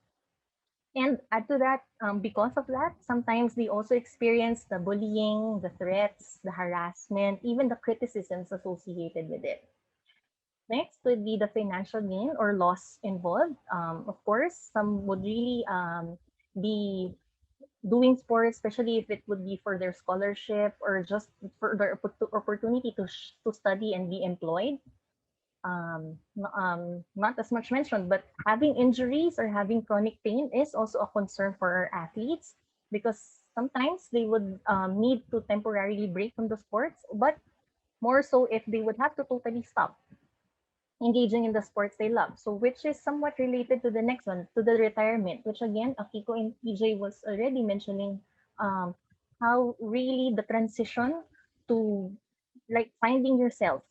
And add to that, because of that, sometimes they also experience the bullying, the threats, the harassment, even the criticisms associated with it. Next would be the financial gain or loss involved. Of course, some would really be doing sports, especially if it would be for their scholarship or just for their opportunity to study and be employed. Not as much mentioned, but having injuries or having chronic pain is also a concern for our athletes, because sometimes they would need to temporarily break from the sports, but more so if they would have to totally stop engaging in the sports they love. So which is somewhat related to the next one, to the retirement, which again, Akiko and PJ was already mentioning um, how really the transition to like finding yourself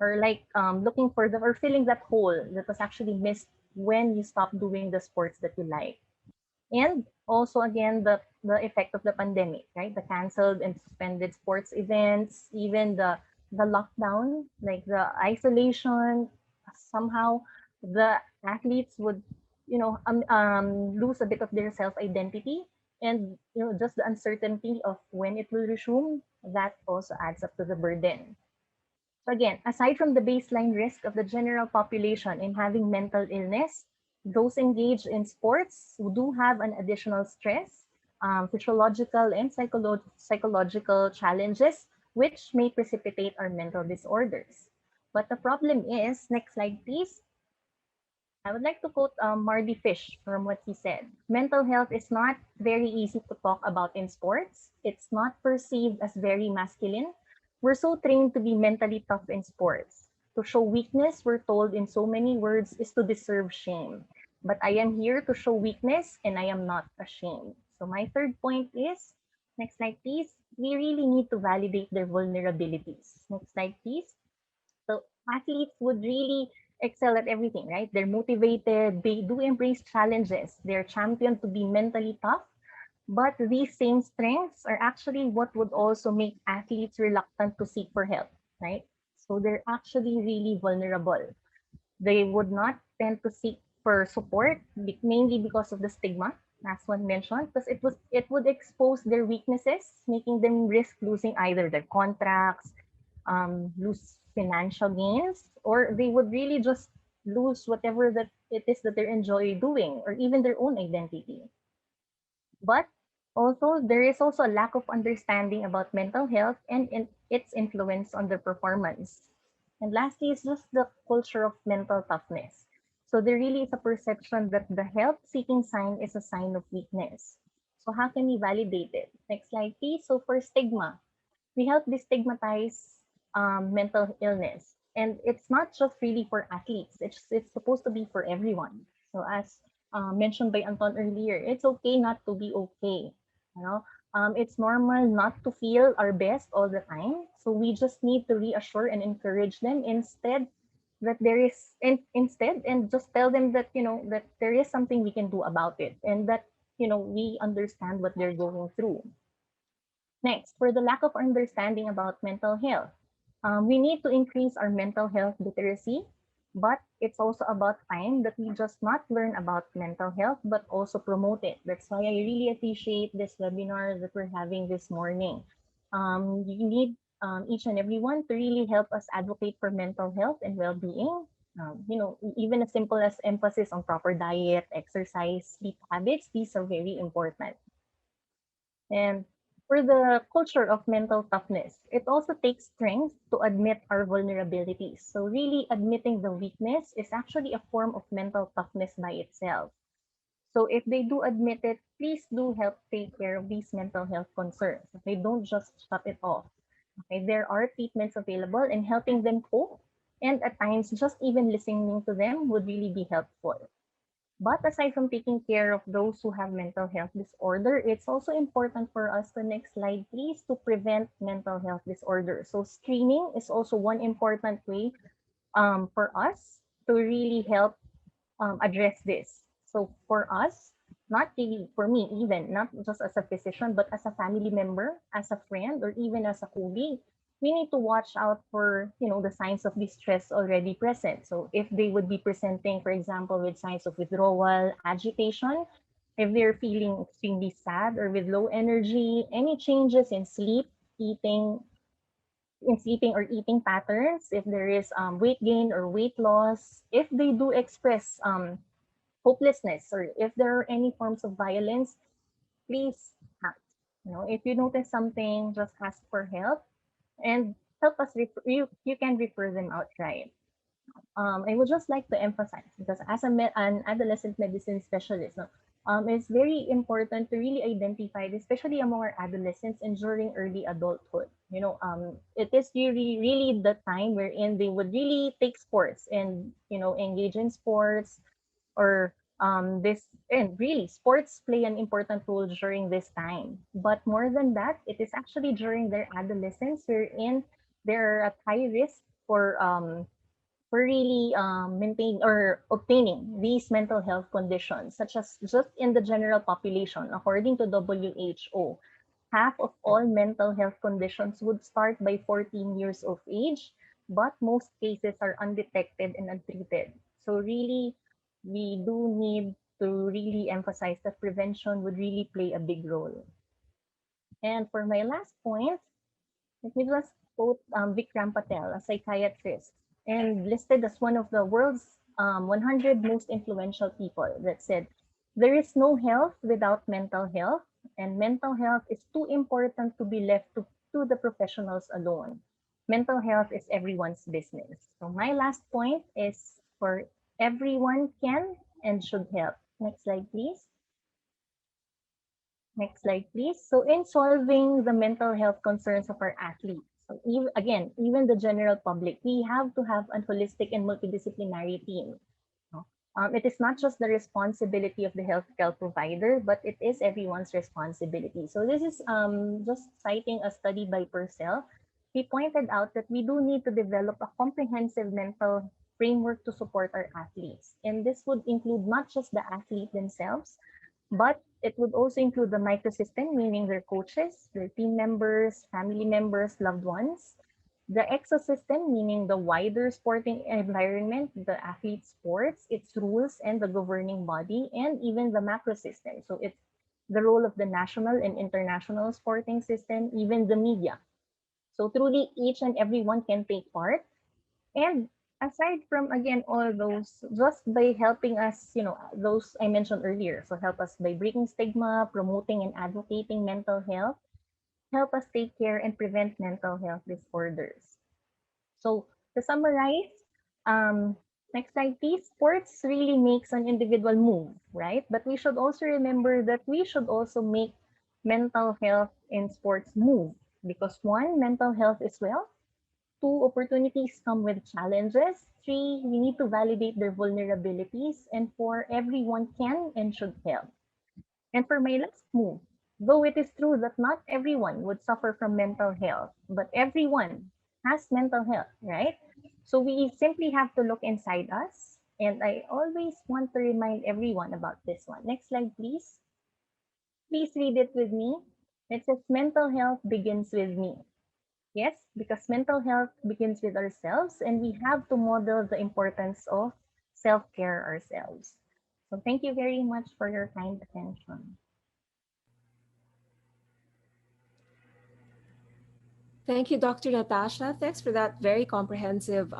or like looking for the or filling that hole that was actually missed when you stop doing the sports that you like. And also again the effect of the pandemic, right? The canceled and suspended sports events, even the lockdown, like the isolation, somehow the athletes would lose a bit of their self identity, and just the uncertainty of when it will resume, that also adds up to the burden. So again, aside from the baseline risk of the general population in having mental illness, those engaged in sports who do have an additional stress, physiological and psychological challenges, which may precipitate our mental disorders. But the problem is, next slide please, I would like to quote Marty Fish from what he said. Mental health is not very easy to talk about in sports. It's not perceived as very masculine. We're so trained to be mentally tough in sports. To show weakness, we're told in so many words, is to deserve shame. But I am here to show weakness and I am not ashamed. So my third point is, next slide please, we really need to validate their vulnerabilities. Next slide please. So athletes would really excel at everything, right? They're motivated, they do embrace challenges, they're championed to be mentally tough. But these same strengths are actually what would also make athletes reluctant to seek for help, right? So they're actually really vulnerable. They would not tend to seek for support, mainly because of the stigma, as one mentioned, because it would expose their weaknesses, making them risk losing either their contracts, lose financial gains, or they would really just lose whatever that it is that they enjoy doing, or even their own identity. But also, there is also a lack of understanding about mental health and its influence on their performance. And lastly, is just the culture of mental toughness. So there really is a perception that the help-seeking sign is a sign of weakness. So how can we validate it? Next slide, please. So for stigma, we help destigmatize mental illness. And it's not just really for athletes, it's supposed to be for everyone. So as mentioned by Anton earlier, it's okay not to be okay. You know, it's normal not to feel our best all the time. So we just need to reassure and encourage them instead and just tell them that that there is something we can do about it, and that we understand what they're going through. Next, for the lack of understanding about mental health, we need to increase our mental health literacy, but it's also about time that we just not learn about mental health, but also promote it. That's why I really appreciate this webinar that we're having this morning. You need each and everyone to really help us advocate for mental health and well-being. Even as simple as emphasis on proper diet, exercise, sleep habits, these are very important. And for the culture of mental toughness, it also takes strength to admit our vulnerabilities. So really admitting the weakness is actually a form of mental toughness by itself. So if they do admit it, please do help take care of these mental health concerns. They don't just shut it off. Okay, there are treatments available and helping them cope. And at times, just even listening to them would really be helpful. But aside from taking care of those who have mental health disorder, it's also important for us, the next slide please, to prevent mental health disorder. So screening is also one important way for us to really help address this. So for us, not really for me, even not just as a physician, but as a family member, as a friend, or even as a colleague, we need to watch out for the signs of distress already present. So if they would be presenting, for example, with signs of withdrawal, agitation, if they're feeling extremely sad or with low energy, any changes in eating, sleeping or eating patterns, if there is weight gain or weight loss, if they do express hopelessness, or if there are any forms of violence, please act. If you notice something, just ask for help and help us. You can refer them outright. I would just like to emphasize, because as an adolescent medicine specialist, no, it's very important to really identify, especially among our adolescents and during early adulthood. It is really the time wherein they would really take sports and engage in sports, or this, and really sports play an important role during this time. But more than that, it is actually during their adolescence wherein they're at high risk for really maintaining or obtaining these mental health conditions, such as, just in the general population, according to WHO, half of all mental health conditions would start by 14 years of age, but most cases are undetected and untreated. So really, we do need to really emphasize that prevention would really play a big role. And for my last point, let me just quote Vikram Patel, a psychiatrist, and listed as one of the world's 100 most influential people, that said, "There is no health without mental health, and mental health is too important to be left to the professionals alone. Mental health is everyone's business." So my last point is for everyone can and should help. Next slide, please. Next slide, please. So in solving the mental health concerns of our athletes, so even the general public, we have to have a holistic and multidisciplinary team. It is not just the responsibility of the healthcare provider, but it is everyone's responsibility. So this is just citing a study by Purcell. He pointed out that we do need to develop a comprehensive mental framework to support our athletes. And this would include not just the athlete themselves, but it would also include the microsystem, meaning their coaches, their team members, family members, loved ones. The exosystem, meaning the wider sporting environment, the athlete sports, its rules, and the governing body, and even the macrosystem. So it's the role of the national and international sporting system, even the media. So truly, each and everyone can take part. And aside from, again, all those, just by helping us, those I mentioned earlier, so help us by breaking stigma, promoting and advocating mental health, help us take care and prevent mental health disorders. So to summarize, next slide please, sports really makes an individual move, right? But we should also remember that we should also make mental health in sports move, because one, mental health is wealth. Two, opportunities come with challenges. Three, we need to validate their vulnerabilities. And four, everyone can and should help. And for my last move, though it is true that not everyone would suffer from mental health, but everyone has mental health, right? So we simply have to look inside us. And I always want to remind everyone about this one. Next slide, please. Please read it with me. It says mental health begins with me. Yes, because mental health begins with ourselves, and we have to model the importance of self care ourselves. So, thank you very much for your kind attention. Thank you, Dr. Natasha. Thanks for that very comprehensive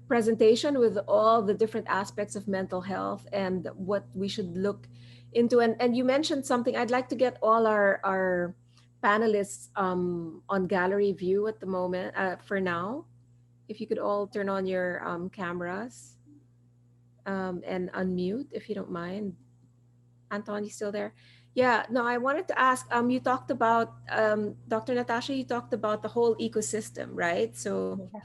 presentation with all the different aspects of mental health and what we should look into. And you mentioned something. I'd like to get all our panelists on gallery view at the moment, for now. If you could all turn on your cameras and unmute, if you don't mind. Anton, you still there? Yeah, no, I wanted to ask, you talked about, Dr. Natasha, you talked about the whole ecosystem, right? So Yeah.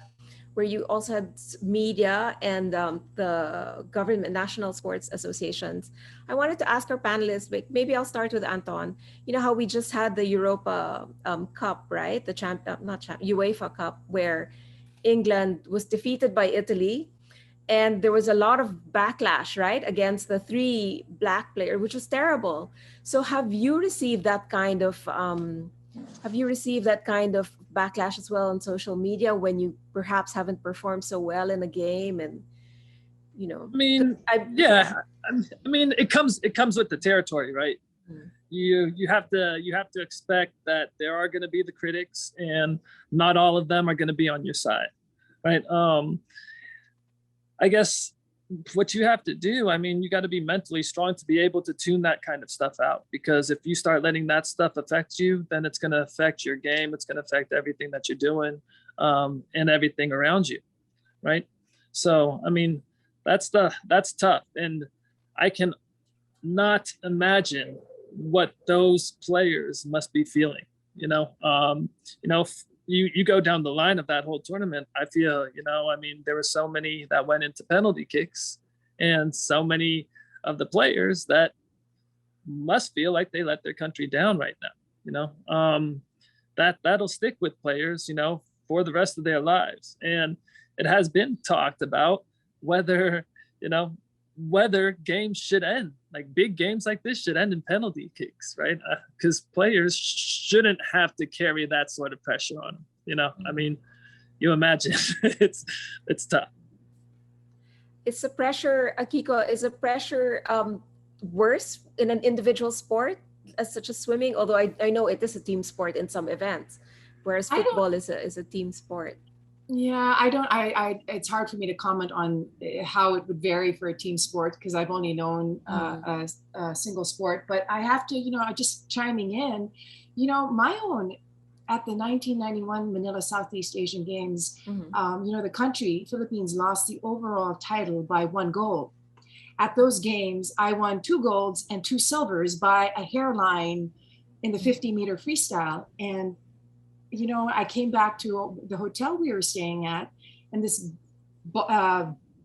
where you also had media and the government, national sports associations. I wanted to ask our panelists, maybe I'll start with Anton. You know how we just had the Europa Cup, right? The UEFA Cup, where England was defeated by Italy, and there was a lot of backlash, right, against the three black players, which was terrible. So have you received that kind of backlash as well on social media when you perhaps haven't performed so well in a game? And you know, I mean, yeah, I mean, it comes with the territory, right? Mm. You have to expect that there are going to be the critics, and not all of them are going to be on your side, right? I guess what you have to do, I mean, you got to be mentally strong to be able to tune that kind of stuff out, because if you start letting that stuff affect you, then it's going to affect your game. It's going to affect everything that you're doing, and everything around you, right? So, I mean, that's tough. And I can not imagine what those players must be feeling, you know. You go down the line of that whole tournament, I feel, I mean, there were so many that went into penalty kicks, and so many of the players that must feel like they let their country down right now, that'll stick with players, for the rest of their lives. And it has been talked about whether, whether games should end, like big games like this should end in penalty kicks, right? Because players shouldn't have to carry that sort of pressure on them. I mean, you imagine it's tough. Is the pressure, Akiko, is the pressure worse in an individual sport as such as swimming? Although I know it is a team sport in some events, whereas football is a team sport. Yeah, it's hard for me to comment on how it would vary for a team sport, because I've only known a single sport. But I have to, just chiming in, my own, at the 1991 Manila Southeast Asian Games, the country, Philippines, lost the overall title by 1 goal. At those games, I won 2 golds and 2 silvers by a hairline in the 50-meter freestyle. And I came back to the hotel we were staying at, and this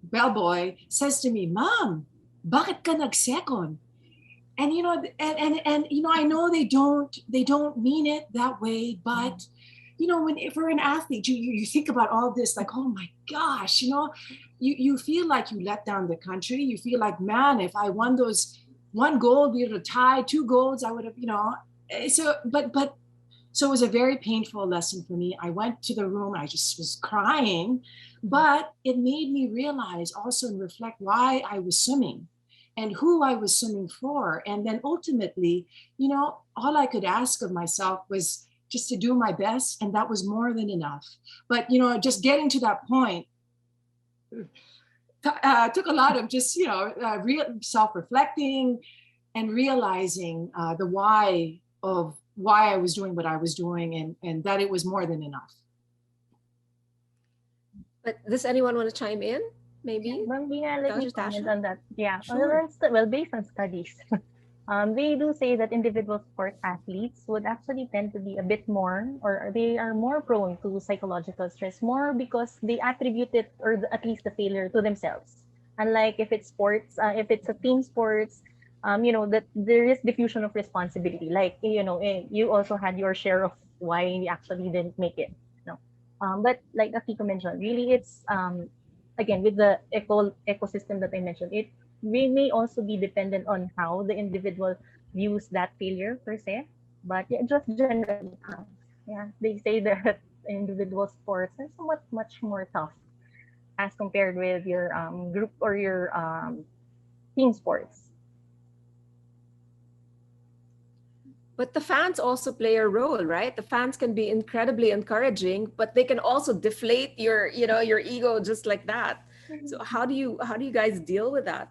bellboy says to me, "Mom, bakit ka nag-second?" And I know they don't mean it that way, but if we're an athlete, you think about all this, like, oh my gosh, you feel like you let down the country. You feel like, man, if I won those 1 gold, we would have tied 2 golds, I would have, So it was a very painful lesson for me. I went to the room, I just was crying, but it made me realize also and reflect why I was swimming and who I was swimming for. And then ultimately, all I could ask of myself was just to do my best, and that was more than enough. But, just getting to that point took a lot of just, real self-reflecting and realizing the why of why I was doing what I was doing, and that it was more than enough. But does anyone want to chime in? Maybe? Bambina, let me comment on that. Yeah, Sure. well, based on studies, they do say that individual sport athletes would actually tend to be a bit more, or they are more prone to psychological stress, more because they attribute it, or at least the failure, to themselves. Unlike if it's sports, if it's a team sports, that there is diffusion of responsibility. Like, you also had your share of why you actually didn't make it. But like Akiko mentioned, really it's again with the ecosystem that I mentioned, it may also be dependent on how the individual views that failure per se. But yeah, just generally, yeah, they say that individual sports are somewhat much more tough as compared with your group or your team sports. But the fans also play a role, right? The fans can be incredibly encouraging, but they can also deflate your, your ego just like that. So how do you guys deal with that?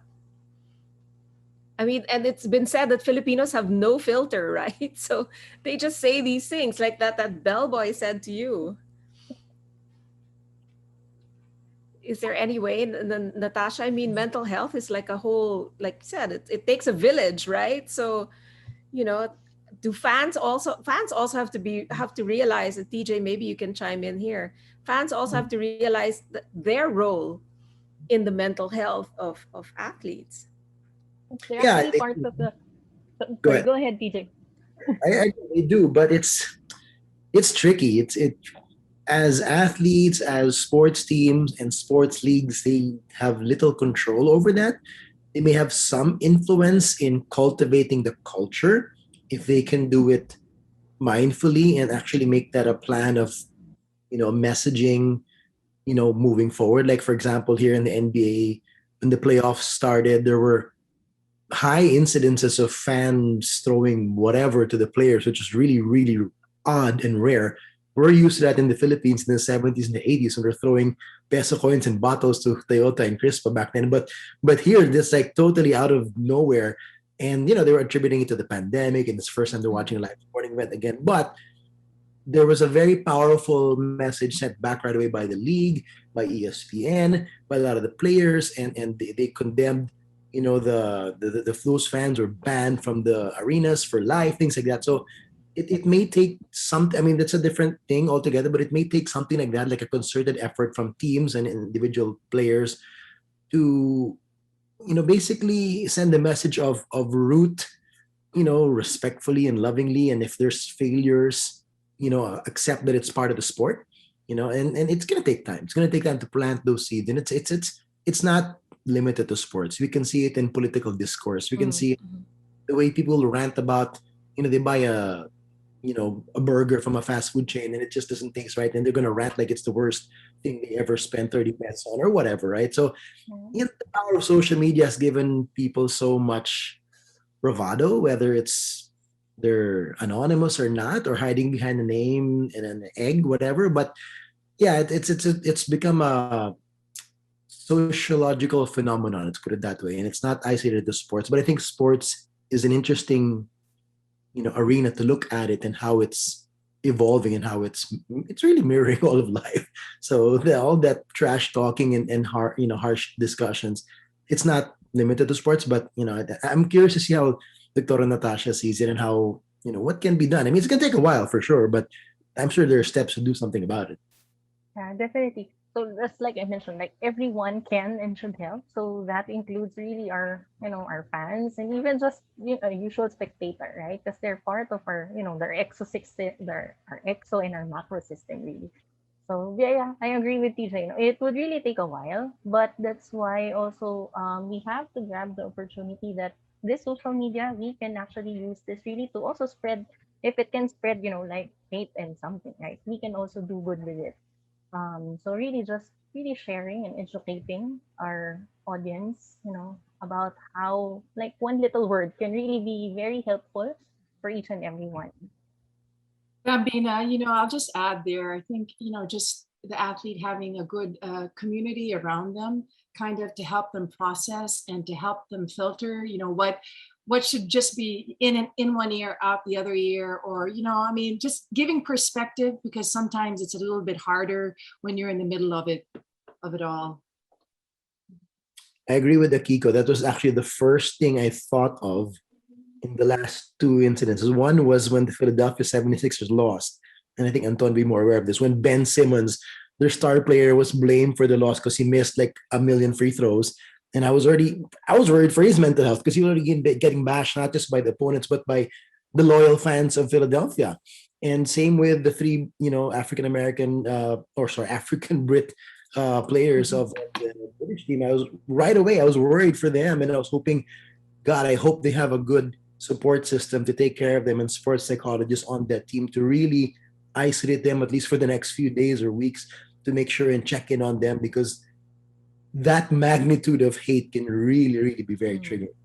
I mean, and it's been said that Filipinos have no filter, right? So they just say these things like that bellboy said to you. Is there any way, and then Natasha, I mean, mental health is like a whole, like you said, it takes a village, right? So, you know, do fans also have to realize that, TJ, maybe you can chime in here. Fans also have to realize that their role in the mental health of athletes. They're Yeah, actually part of the. go Sorry, ahead. go ahead, DJ. I do, but it's tricky. It as athletes, as sports teams and sports leagues, they have little control over that. They may have some influence in cultivating the culture if they can do it mindfully and actually make that a plan of messaging, moving forward. Like for example, here in the NBA, when the playoffs started, there were high incidences of fans throwing whatever to the players, which is really, really odd and rare. We're used to that in the Philippines in the 70s and the 80s when they're throwing peso coins and bottles to Toyota and Crispa back then. But here, this like totally out of nowhere. And they were attributing it to the pandemic and it's the first time they're watching a live sporting event again. But there was a very powerful message sent back right away by the league, by ESPN, by a lot of the players, and they condemned, those fans were banned from the arenas for life, things like that. So it may take something. I mean, that's a different thing altogether, but it may take something like that, like a concerted effort from teams and individual players to, basically send a message of root, respectfully and lovingly. And if there's failures, accept that it's part of the sport, and it's gonna take time. It's gonna take time to plant those seeds, and it's not limited to sports. We can see it in political discourse. We can see the way people rant about, they buy a burger from a fast food chain and it just doesn't taste right, and they're gonna rant like it's the worst thing they ever spent 30 pesos on or whatever, right? So the power of social media has given people so much bravado, whether it's they're anonymous or not, or hiding behind a name and an egg, whatever. But yeah, it's become a sociological phenomenon. Let's put it that way, and it's not isolated to sports. But I think sports is an interesting, arena to look at it and how it's evolving and how it's really mirroring all of life. So all that trash talking and harsh discussions, it's not limited to sports. But I'm curious to see how Victoria Natasha sees it and how what can be done. I mean, it's gonna take a while for sure, but I'm sure there are steps to do something about it. Yeah, definitely. So that's like I mentioned, like everyone can and should help. So that includes really our, our fans and even just usual spectator, right? Because they're part of our, their exo system, our exo and our macro system, really. So yeah, I agree with TJ. It would really take a while, but that's why also we have to grab the opportunity that this social media we can actually use this really to also spread. If it can spread, like hate and something, right? We can also do good with it. So really just really sharing and educating our audience, about how like one little word can really be very helpful for each and every one. Bambina, I'll just add there. I think, just the athlete having a good community around them, kind of to help them process and to help them filter, what should just be in one ear, out the other ear, or, I mean, just giving perspective, because sometimes it's a little bit harder when you're in the middle of it all. I agree with Akiko. That was actually the first thing I thought of in the last two incidences. One was when the Philadelphia 76ers lost, and I think Anton will be more aware of this, when Ben Simmons, their star player, was blamed for the loss because he missed like a million free throws. And I was worried for his mental health because he was already getting bashed not just by the opponents but by the loyal fans of Philadelphia. And same with the three, African American African Brit players of the British team. I was worried for them, and I was hoping, God, I hope they have a good support system to take care of them and sports psychologists on that team to really isolate them, at least for the next few days or weeks, to make sure and check in on them, because that magnitude of hate can really, really be very triggering.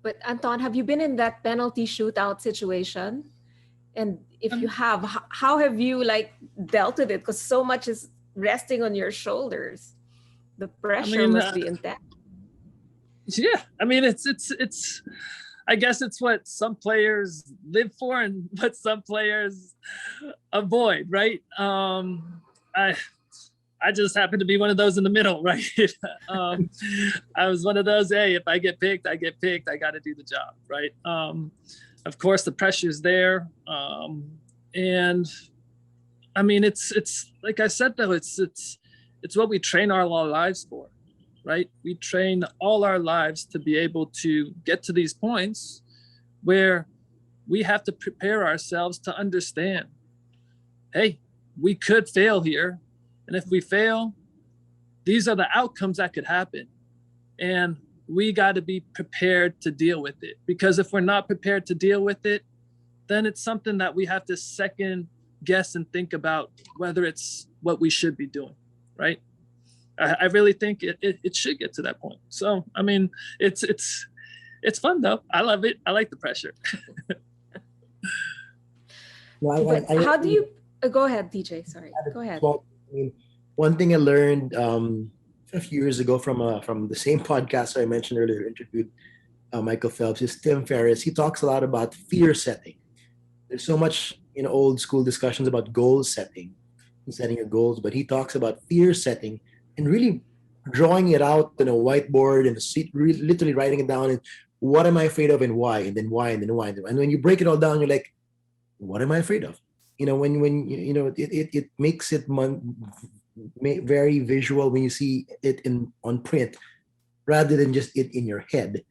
But Anton, have you been in that penalty shootout situation? And if you have, how have you like dealt with it? Because so much is resting on your shoulders. The pressure must be intense. Yeah, I mean, it's. I guess it's what some players live for and what some players avoid, right? I just happen to be one of those in the middle, right? I was one of those, hey, if I get picked, I get picked. I got to do the job, right? Of course, the pressure's there. And I mean, it's like I said, though, it's what we train our lives for, right? We train all our lives to be able to get to these points where we have to prepare ourselves to understand, hey, we could fail here. And if we fail, these are the outcomes that could happen. And we got to be prepared to deal with it. Because if we're not prepared to deal with it, then it's something that we have to second guess and think about whether it's what we should be doing, right? I really think it should get to that point. So, I mean, it's fun though. I love it. I like the pressure. How do you, go ahead, DJ, sorry, go ahead. Well, I mean, one thing I learned a few years ago from the same podcast I mentioned earlier, interviewed Michael Phelps, is Tim Ferriss. He talks a lot about fear setting. There's so much old school discussions about goal setting and setting your goals, but he talks about fear setting and really drawing it out on a whiteboard and literally writing it down and what am I afraid of and why, and then why, and then why. And when you break it all down, you're like, what am I afraid of? When it makes it very visual when you see it on print rather than just it in your head.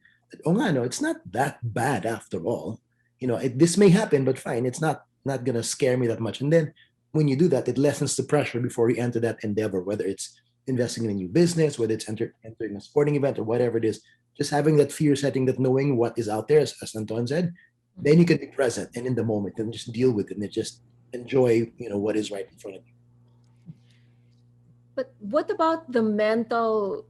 Oh no, it's not that bad after all. This may happen, but fine, it's not gonna scare me that much. And then when you do that, it lessens the pressure before you enter that endeavor, whether it's investing in a new business, whether it's entering a sporting event or whatever it is. Just having that fear setting, that knowing what is out there, as Anton said, then you can be present and in the moment and just deal with it and just enjoy what is right in front of you. But what about the mental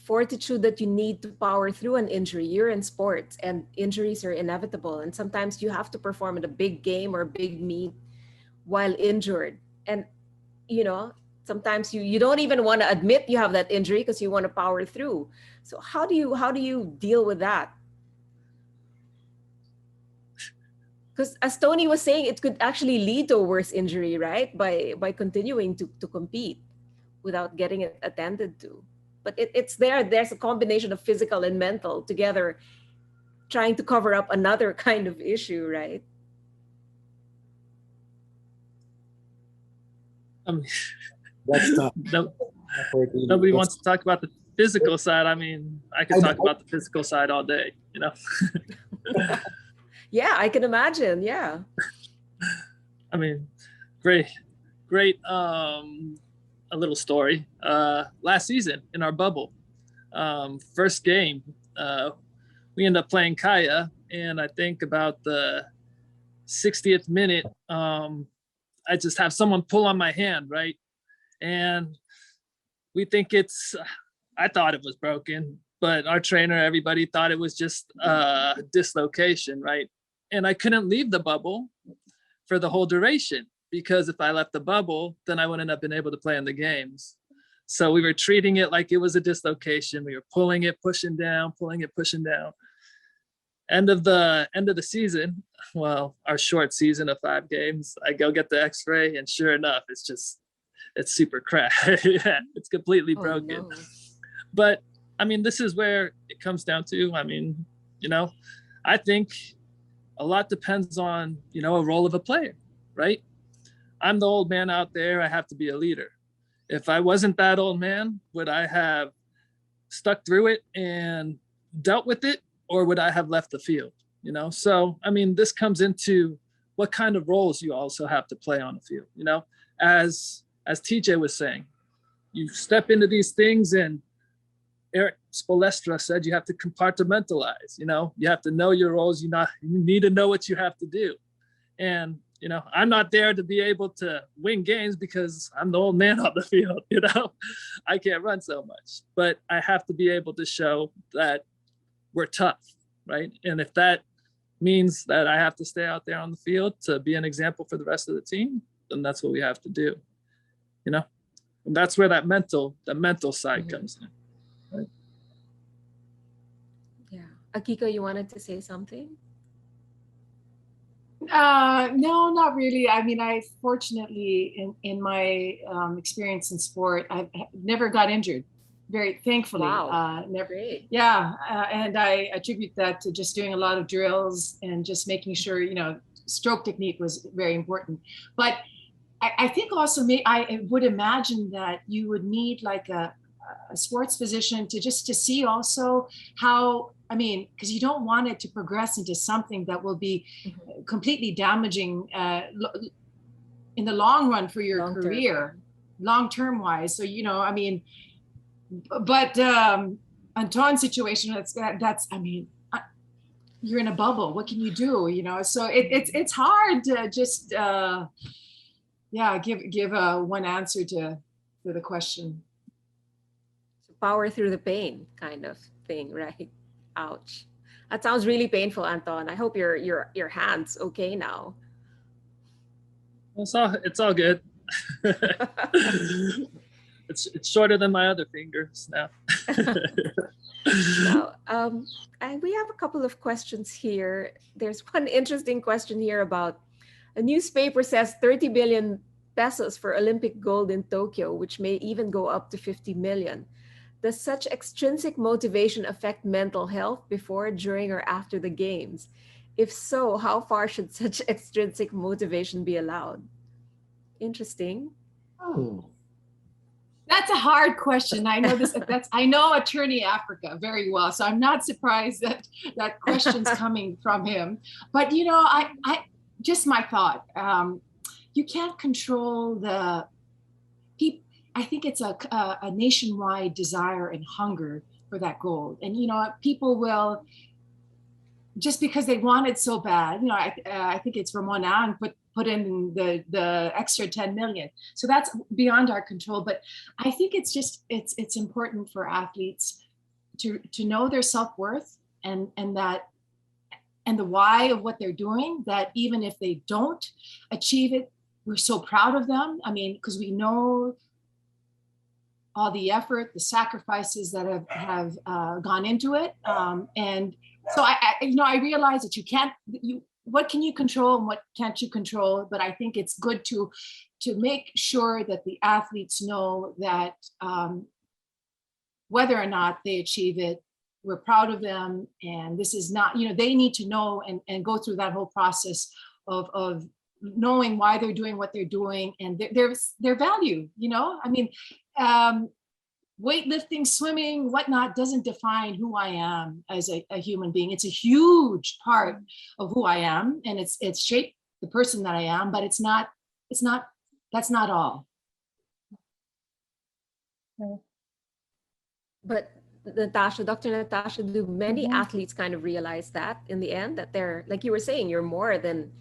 fortitude that you need to power through an injury? You're in sports and injuries are inevitable, and sometimes you have to perform at a big game or a big meet while injured, and sometimes you don't even want to admit you have that injury because you want to power through. So how do you deal with that? Because as Tony was saying, it could actually lead to a worse injury, right? By continuing to compete without getting it attended to. But there's a combination of physical and mental together trying to cover up another kind of issue, right? That's tough. Nobody wants to talk about the physical side. I mean, I could talk about the physical side all day, Yeah, I can imagine. Yeah. I mean, great. A little story. Last season in our bubble, first game, we ended up playing Kaya, and I think about the 60th minute, I just have someone pull on my hand, right? And we think I thought it was broken, but our trainer, everybody thought it was just a dislocation, right? And I couldn't leave the bubble for the whole duration, because if I left the bubble, then I wouldn't have been able to play in the games. So we were treating it like it was a dislocation. We were pulling it, pushing down, pulling it, pushing down. End of the season, well, our short season of 5 games, I go get the x-ray, and sure enough, it's super cracked. Yeah, it's completely broken. No. But I mean, this is where it comes down to, I mean, I think a lot depends on, a role of a player, right? I'm the old man out there. I have to be a leader. If I wasn't that old man, would I have stuck through it and dealt with it, or would I have left the field? So, I mean, this comes into what kind of roles you also have to play on the field. As TJ was saying, you step into these things and Eric Spolestra said, you have to compartmentalize. You have to know your roles. You need to know what you have to do. And I'm not there to be able to win games because I'm the old man on the field. I can't run so much, but I have to be able to show that we're tough, right? And if that means that I have to stay out there on the field to be an example for the rest of the team, then that's what we have to do. And that's where the mental side comes in. Right? Yeah. Akiko, you wanted to say something? No, not really. I mean, I fortunately in my experience in sport, I've never got injured. Very thankfully. Wow. Never. Great. Yeah, and I attribute that to just doing a lot of drills and just making sure stroke technique was very important. But I think also I would imagine that you would need like a sports physician to see also how, because you don't want it to progress into something that will be completely damaging in the long run for your career, long-term wise. So, but Anton's situation, you're in a bubble. What can you do? So it's hard to just, give one answer to the question. Power through the pain kind of thing, right? Ouch. That sounds really painful, Anton. I hope your hand's okay now. It's all good. It's shorter than my other fingers now. Now, and we have a couple of questions here. There's one interesting question here about a newspaper says 30 billion pesos for Olympic gold in Tokyo, which may even go up to 50 million. Does such extrinsic motivation affect mental health before, during, or after the games? If so, how far should such extrinsic motivation be allowed? Interesting. Oh. That's a hard question. I know this. I know Attorney Africa very well, so I'm not surprised that question's coming from him. But I just my thought. You can't control the people. I think it's a nationwide desire and hunger for that gold, and people will, just because they want it so bad. I think it's Ramon Ang put in the extra 10 million. So that's beyond our control. But I think it's important for athletes to know their self-worth and the why of what they're doing, that even if they don't achieve it, we're so proud of them. Because we know all the effort, the sacrifices that have gone into it. And so I realize that what can you control and what can't you control? But I think it's good to make sure that the athletes know that whether or not they achieve it, we're proud of them. And this is not, they need to know and go through that whole process of knowing why they're doing what they're doing and their value, weightlifting, swimming, whatnot doesn't define who I am as a human being. It's a huge part of who I am, and it's shaped the person that I am, but that's not all. But Dr. Natasha, do many athletes kind of realize that in the end, that they're, like you were saying, you're more than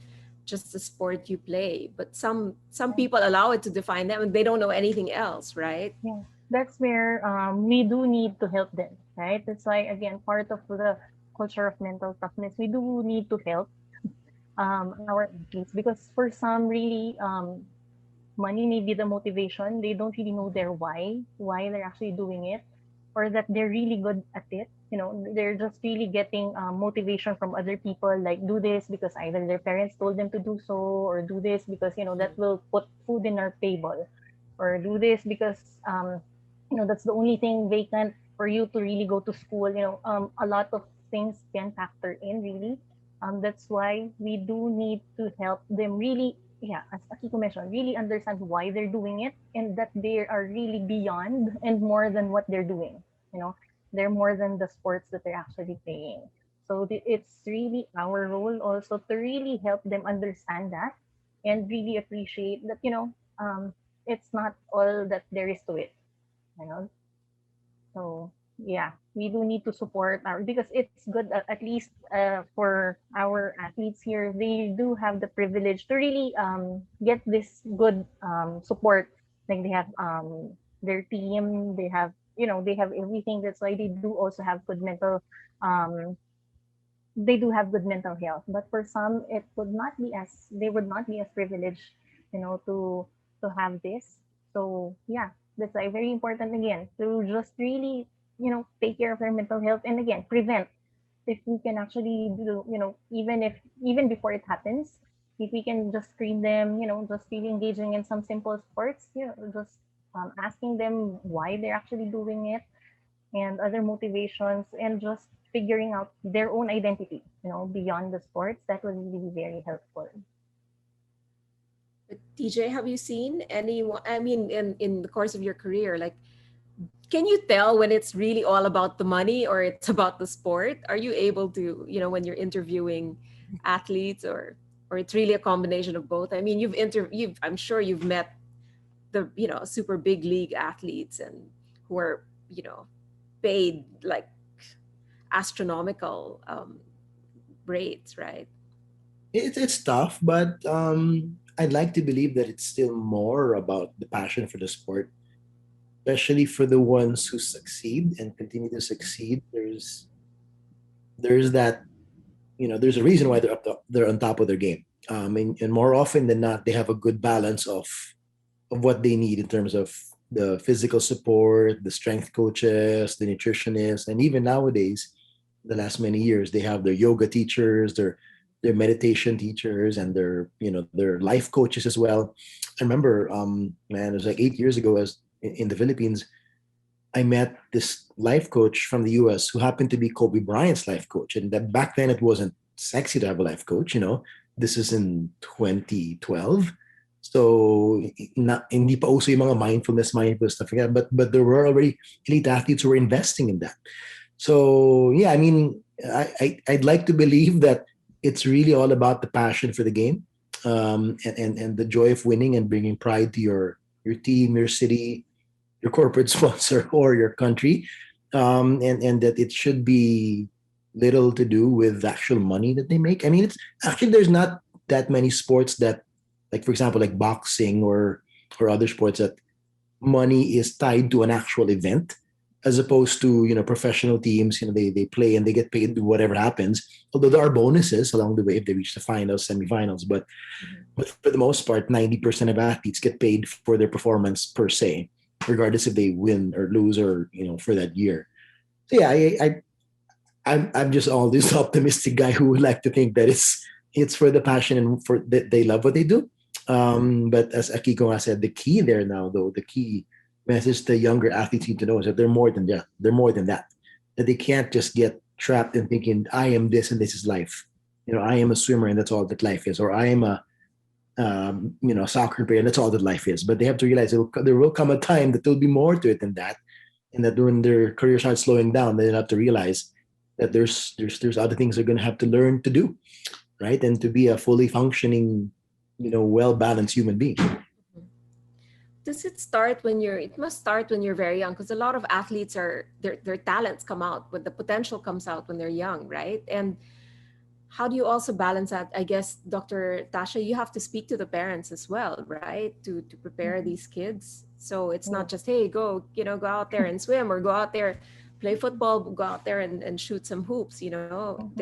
just the sport you play, but some people allow it to define them and they don't know anything else, right? Yeah. That's where we do need to help them, right? That's why, again, part of the culture of mental toughness, we do need to help our athletes, because for some, really, money may be the motivation. They don't really know their why they're actually doing it, or that they're really good at it. They're just really getting motivation from other people, like do this because either their parents told them to do so, or do this because, that will put food in our table, or do this because, that's the only thing vacant for you to really go to school. A lot of things can factor in, really. That's why we do need to help them really, as Akiko mentioned, really understand why they're doing it, and that they are really beyond and more than what they're doing. They're more than the sports that they're actually playing. So it's really our role also to really help them understand that and really appreciate that, it's not all that there is to it. So yeah, we do need to support our, because it's good, at least for our athletes here, they do have the privilege to really get this good support. Like they have their team, they have, they have everything. That's why they do also have good mental um they do have good mental health. But for some, it would not be as they would not be as privileged, to have this. So yeah, that's why very important again to just really, take care of their mental health, and again prevent. If we can actually do, even before it happens, if we can just screen them, just really engaging in some simple sports, just asking them why they're actually doing it, and other motivations, and just figuring out their own identity, beyond the sports, that would really be very helpful. But TJ, have you seen anyone? I mean, in the course of your career, like, can you tell when it's really all about the money or it's about the sport? Are you able to, when you're interviewing athletes, or it's really a combination of both? I mean, you've I'm sure you've met the, super big league athletes and who are, paid like astronomical rates, right? It's tough, but I'd like to believe that it's still more about the passion for the sport, especially for the ones who succeed and continue to succeed. There's that, there's a reason why they're on top of their game. And more often than not, they have a good balance of what they need in terms of the physical support, the strength coaches, the nutritionists, and even nowadays, the last many years, they have their yoga teachers, their meditation teachers, and their life coaches as well. I remember, man, it was like 8 years ago, as in the Philippines, I met this life coach from the US who happened to be Kobe Bryant's life coach. And that back then it wasn't sexy to have a life coach. This is in 2012. So hindi pa uso yung mga mindfulness stuff like that, but there were already elite athletes who were investing in that. So yeah, I mean, I'd like to believe that it's really all about the passion for the game, and the joy of winning and bringing pride to your team, your city, your corporate sponsor, or your country, and that it should be little to do with the actual money that they make. I mean, it's actually, there's not that many sports that, like for example, like boxing or other sports, that money is tied to an actual event, as opposed to professional teams. They play and they get paid whatever happens. Although there are bonuses along the way if they reach the finals, semifinals, but for the most part, 90% of athletes get paid for their performance per se, regardless if they win or lose, or for that year. So yeah, I'm just all this optimistic guy who would like to think that it's for the passion and for that they love what they do. But as Akiko has said, the key there now, though, the key message the younger athletes need to know is that they're more than that. They're more than that. That they can't just get trapped in thinking, I am this and this is life. I am a swimmer and that's all that life is, or I am a soccer player and that's all that life is. But they have to realize there will come a time that there'll be more to it than that, and that when their career starts slowing down, they'll have to realize that there's other things they're going to have to learn to do, right, and to be a fully functioning, well balanced human being. Does it start when it must start when you're very young, because a lot of athletes are their talents come out, but the potential comes out when they're young, right? And how do you also balance that? I guess, Dr. Tasha, you have to speak to the parents as well, right? To prepare these kids. So it's not just, hey, go out there and swim, or go out there, play football, go out there and shoot some hoops. And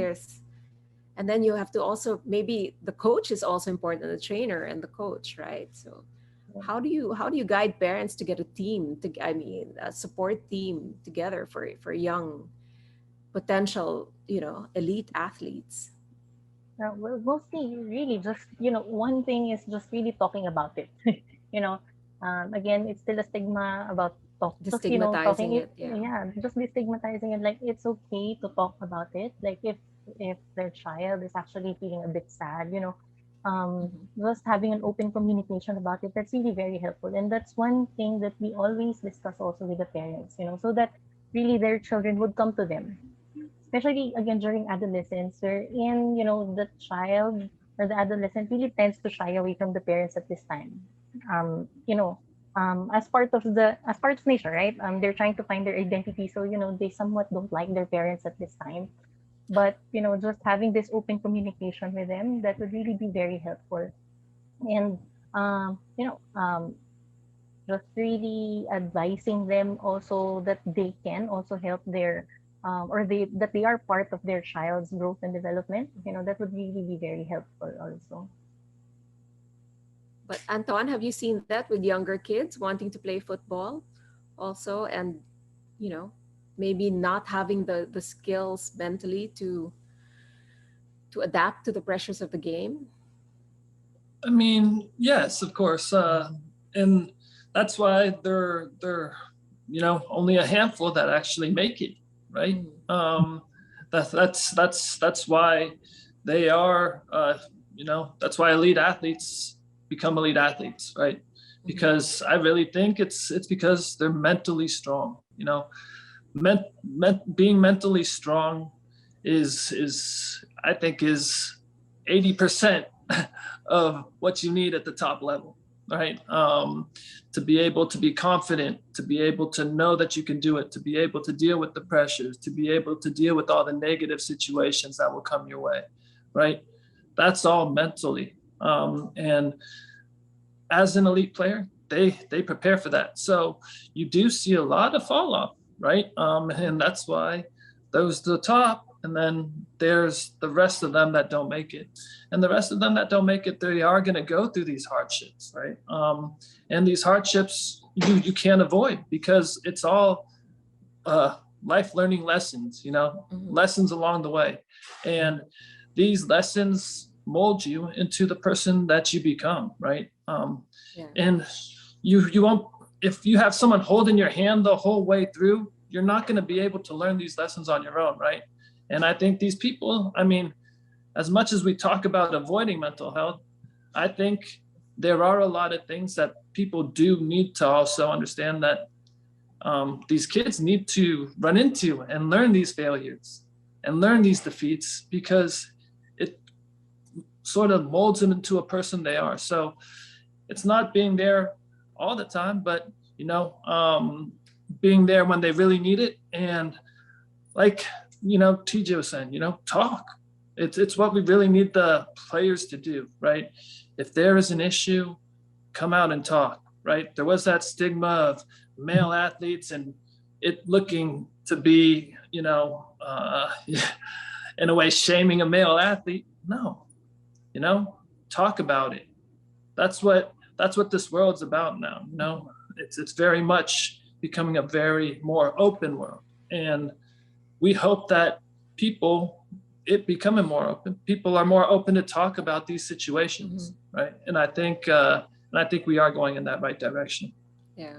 then you have to also, maybe the coach is also important, the trainer and the coach, right? So how do you guide parents to get a support team together for young potential, elite athletes? Well, mostly really just, one thing is just really talking about it. you know, Again, it's still a stigma about just, talking Destigmatizing it. it, yeah. Yeah, just destigmatizing it. Like it's okay to talk about it. Like if their child is actually feeling a bit sad, just having an open communication about it, that's really very helpful. And that's one thing that we always discuss also with the parents, so that really their children would come to them, especially again during adolescence, wherein the child or the adolescent really tends to shy away from the parents at this time. Um, you know, as part of nature, right? They're trying to find their identity, so they somewhat don't like their parents at this time. But just having this open communication with them, that would really be very helpful. And um, you know, um, just really advising them also that they can also help their or they are part of their child's growth and development. That would really be very helpful also. But Anton, have you seen that with younger kids wanting to play football also, and you know, maybe not having the skills mentally to adapt to the pressures of the game? I mean, yes, of course, and that's why they're only a handful that actually make it, right? That's why they are, that's why elite athletes become elite athletes, right? Because I really think it's because they're mentally strong. Being mentally strong is I think is 80% of what you need at the top level, right? To be able to be confident, to be able to know that you can do it, to be able to deal with the pressures, to be able to deal with all the negative situations that will come your way, right? That's all mentally. And as an elite player, they prepare for that. So you do see a lot of fall off, right? And that's why those to the top, and then there's the rest of them that don't make it. And the rest of them that don't make it, they are going to go through these hardships, right? And these hardships you can't avoid, because it's all life learning lessons, lessons along the way. And these lessons mold you into the person that you become, right? And you won't, if you have someone holding your hand the whole way through, you're not going to be able to learn these lessons on your own, right? And I think these people, I mean, as much as we talk about avoiding mental health, I think there are a lot of things that people do need to also understand, that these kids need to run into and learn these failures and learn these defeats, because it sort of molds them into a person they are. So it's not being there all the time, but being there when they really need it. And like TJ was saying, talk. It's what we really need the players to do, right? If there is an issue, come out and talk, right? There was that stigma of male athletes and it looking to be, in a way shaming a male athlete. No, talk about it. That's what this world's about now. It's very much becoming a very more open world, and we hope that becoming more open. People are more open to talk about these situations, right? And I think we are going in that right direction. Yeah.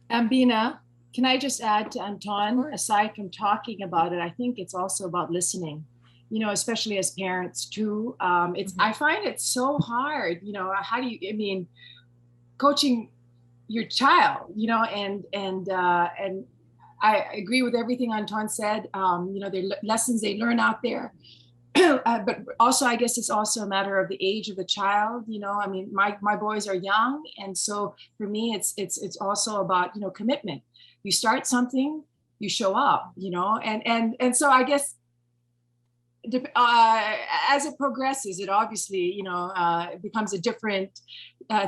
Bambina, can I just add to Anton? Aside from talking about it, I think it's also about listening. Especially as parents too. I find it so hard. How do you? Coaching your child. And I agree with everything Anton said. The lessons they learn out there. But also, I guess it's also a matter of the age of the child. My boys are young, and so for me, it's also about commitment. You start something, you show up. And so I guess. As it progresses, it obviously, it becomes a different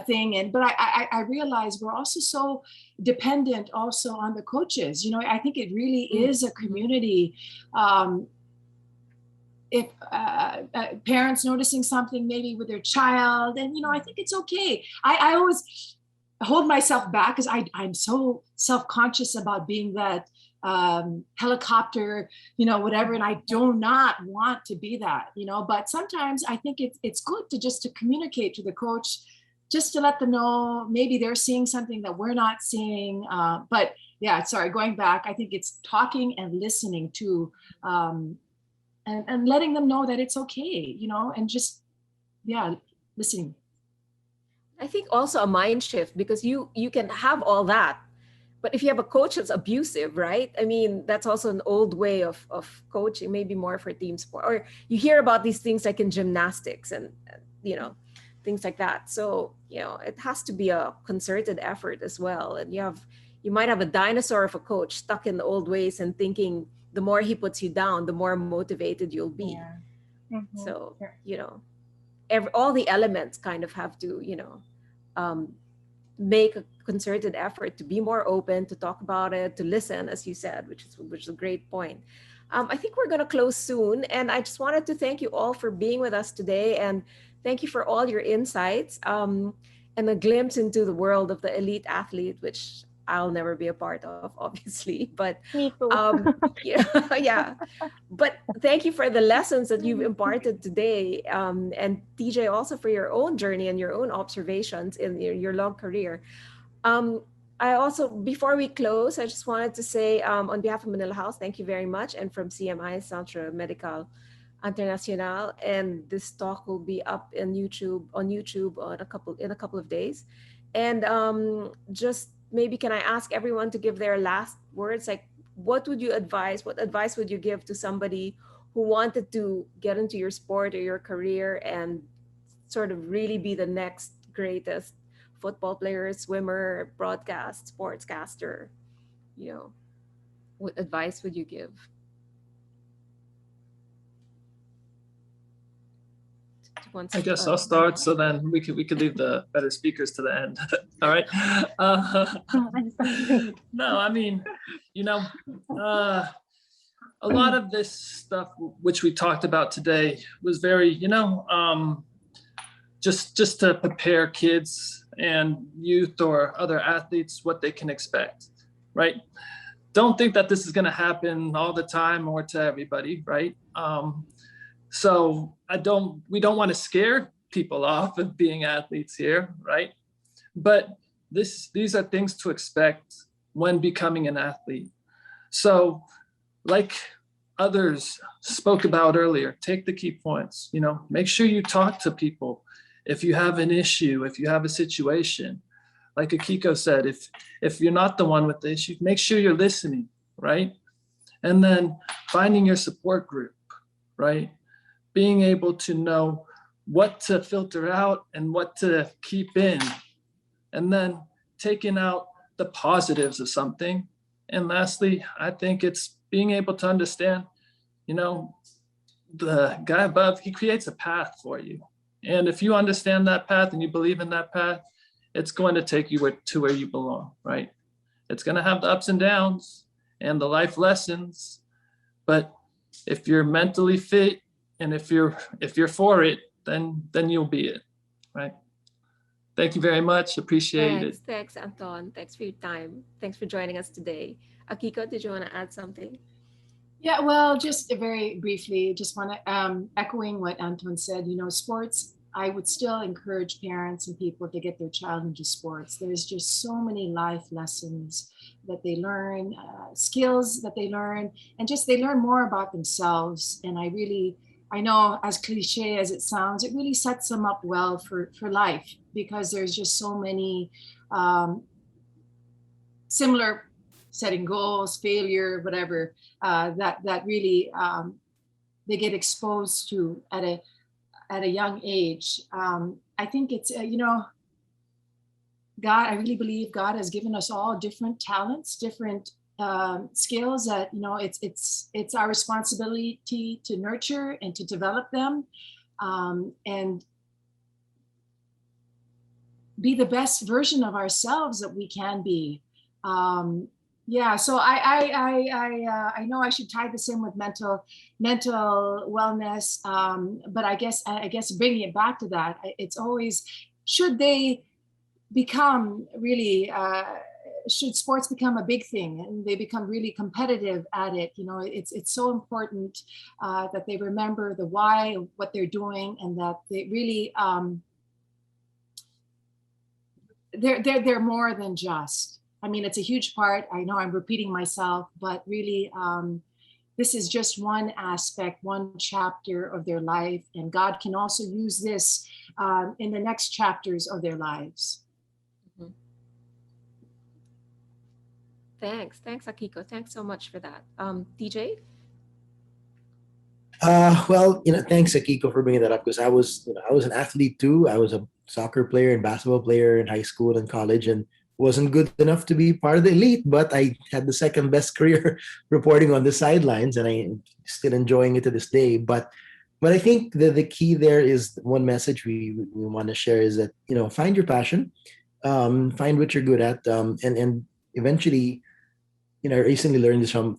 thing. But I realize we're also so dependent also on the coaches. I think it really is a community. If parents noticing something maybe with their child, and I think it's okay. I always hold myself back because I'm so self-conscious about being that helicopter, whatever. And I do not want to be that, but sometimes I think it's good to communicate to the coach, just to let them know maybe they're seeing something that we're not seeing. But yeah, sorry, going back, I think it's talking and listening to, and letting them know that it's okay, and just, listening. I think also a mind shift, because you can have all that, but if you have a coach that's abusive, right? I mean, that's also an old way of coaching, maybe more for team sport. Or you hear about these things like in gymnastics, and things like that. So, it has to be a concerted effort as well. And you might have a dinosaur of a coach stuck in the old ways and thinking the more he puts you down, the more motivated you'll be. Yeah. Mm-hmm. So, Sure. all the elements kind of have to, um, make a concerted effort to be more open, to talk about it, to listen, as you said, which is a great point. I think we're going to close soon, and I just wanted to thank you all for being with us today, and thank you for all your insights, and a glimpse into the world of the elite athlete, which I'll never be a part of, obviously. But Me too. yeah, yeah. But thank you for the lessons that you've imparted today, and TJ also for your own journey and your own observations in your long career. Um, I also, before we close, I just wanted to say, on behalf of Manila House, thank you very much, and from CMI, Centre Médicale Internationale. And this talk will be up on YouTube in a couple of days. And just maybe can I ask everyone to give their last words? Like, what advice would you give to somebody who wanted to get into your sport or your career and sort of really be the next greatest football player, swimmer, sportscaster? What advice would you give? I guess I'll start, so then we could leave the better speakers to the end. All right. No, I mean, a lot of this stuff which we talked about today was very, just to prepare kids and youth or other athletes what they can expect, right? Don't think that this is going to happen all the time or to everybody, right? So we don't want to scare people off of being athletes here, right? But these are things to expect when becoming an athlete. So like others spoke about earlier, take the key points, make sure you talk to people. If you have an issue, if you have a situation, like Akiko said, if you're not the one with the issue, make sure you're listening, right? And then finding your support group, right? Being able to know what to filter out and what to keep in, and then taking out the positives of something. And lastly, I think it's being able to understand, the guy above, he creates a path for you. And if you understand that path and you believe in that path, it's going to take you to where you belong, right? It's going to have the ups and downs and the life lessons, but if you're mentally fit and if you're for it, then you'll be it, right? Thank you very much. Appreciate it. Thanks, Anton. Thanks for your time. Thanks for joining us today. Akiko, did you want to add something? Yeah, well, just very briefly, just want to echoing what Anton said. Sports, I would still encourage parents and people to get their child into sports. There's just so many life lessons that they learn, skills that they learn, and just they learn more about themselves. And I know, as cliche as it sounds, it really sets them up well for life, because there's just so many similar setting goals, failure, whatever, that really they get exposed to at a young age. I think it's, God, I really believe God has given us all different talents, different skills that, it's our responsibility to nurture and to develop them, and be the best version of ourselves that we can be. Yeah, so I know I should tie this in with mental wellness, but I guess bringing it back to that, it's always, should they become really, should sports become a big thing and they become really competitive at it, it's so important that they remember the why of what they're doing, and that they really they're more than just. I mean, it's a huge part. I know I'm repeating myself, but really, this is just one aspect, one chapter of their life, and God can also use this in the next chapters of their lives. Mm-hmm. Thanks, Akiko. Thanks so much for that. DJ? Well, thanks Akiko for bringing that up, because I was an athlete too. I was a soccer player and basketball player in high school and college, and wasn't good enough to be part of the elite, but I had the second best career reporting on the sidelines, and I still enjoying it to this day. But I think the key there is one message we want to share is that, find your passion, find what you're good at, and eventually, I recently learned this from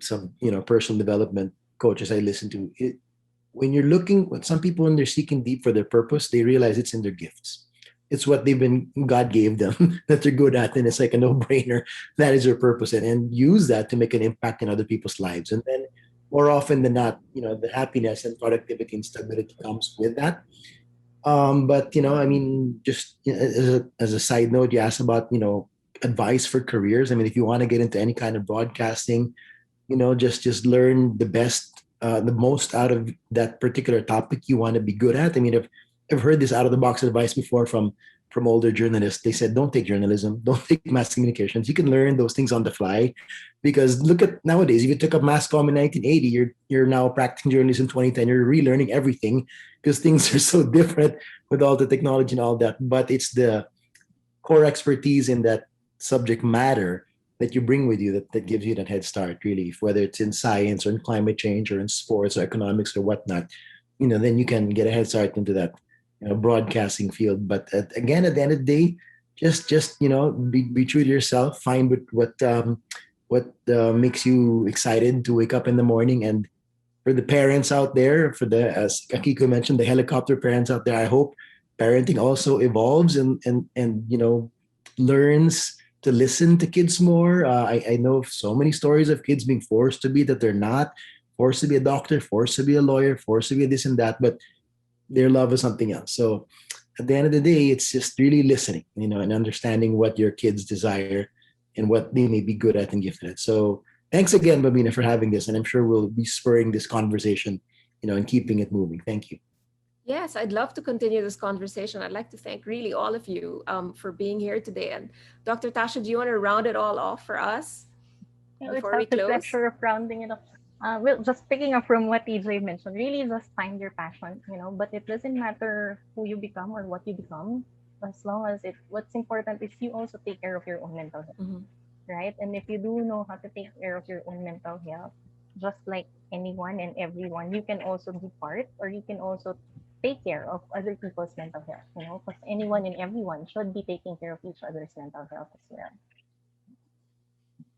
some personal development coaches I listen to. When you're looking, when some people, when they're seeking deep for their purpose, they realize it's in their gifts. It's what God gave them that they're good at, and it's like a no-brainer. That is their purpose, and use that to make an impact in other people's lives. And then, more often than not, the happiness and productivity and stability comes with that. But I mean, just as a side note, you asked about advice for careers. I mean, if you want to get into any kind of broadcasting, just learn the most out of that particular topic you want to be good at. I mean, I've heard this out of the box advice before from older journalists. They said, don't take journalism, don't take mass communications. You can learn those things on the fly, because look at nowadays. If you took up mass comm in 1980, you're now practicing journalism in 2010. You're relearning everything because things are so different with all the technology and all that. But it's the core expertise in that subject matter that you bring with you that gives you that head start, really, whether it's in science or in climate change or in sports or economics or whatnot. Then you can get a head start into that broadcasting field. But again, at the end of the day, just be true to yourself. Find what makes you excited to wake up in the morning. And for the parents out there, as Akiko mentioned, the helicopter parents out there, I hope parenting also evolves and learns to listen to kids more. I know of so many stories of kids being forced to be that they're not, forced to be a doctor, forced to be a lawyer, forced to be this and that, but their love is something else. So at the end of the day, it's just really listening, and understanding what your kids desire and what they may be good at and gifted at. So thanks again, Bambina, for having this. And I'm sure we'll be spurring this conversation, and keeping it moving. Thank you. Yes, I'd love to continue this conversation. I'd like to thank really all of you for being here today. And Dr. Tasha, do you want to round it all off for us It's before we have the close? pleasure of rounding it up. Well, just picking up from what TJ mentioned, really just find your passion, but it doesn't matter who you become or what you become, as long as what's important is you also take care of your own mental health, Mhm. right? And if you do know how to take care of your own mental health, just like anyone and everyone, you can also be part, or you can also take care of other people's mental health, because anyone and everyone should be taking care of each other's mental health as well.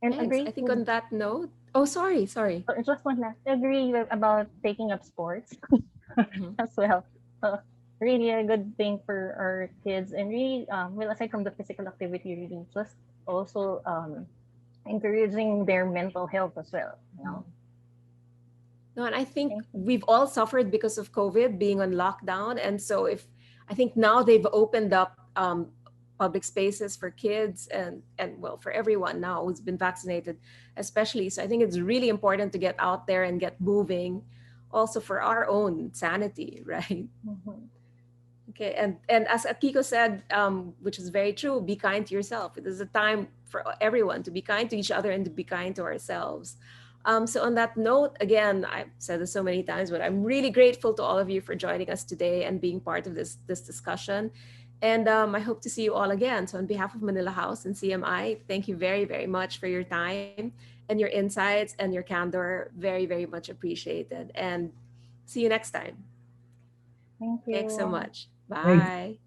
And Thanks. I agree think with on that note, oh, sorry. just one last agree about taking up sports Mhm. as well. Really a good thing for our kids, and really, well, aside from the physical activity, really just also encouraging their mental health as well. No, and I think Thank you. we've all suffered because of COVID being on lockdown. And so I think now they've opened up public spaces for kids and well, for everyone now who's been vaccinated, especially. So I think it's really important to get out there and get moving also for our own sanity, right? Mhm. Okay, and as Akiko said, which is very true, be kind to yourself. It is a time for everyone to be kind to each other and to be kind to ourselves. So on that note, again, I've said this so many times, but I'm really grateful to all of you for joining us today and being part of this discussion. And I hope to see you all again. So on behalf of Manila House and CMI, thank you very, very much for your time and your insights and your candor. Very, very much appreciated. And see you next time. Thank Thanks so you. much. Thanks. Bye.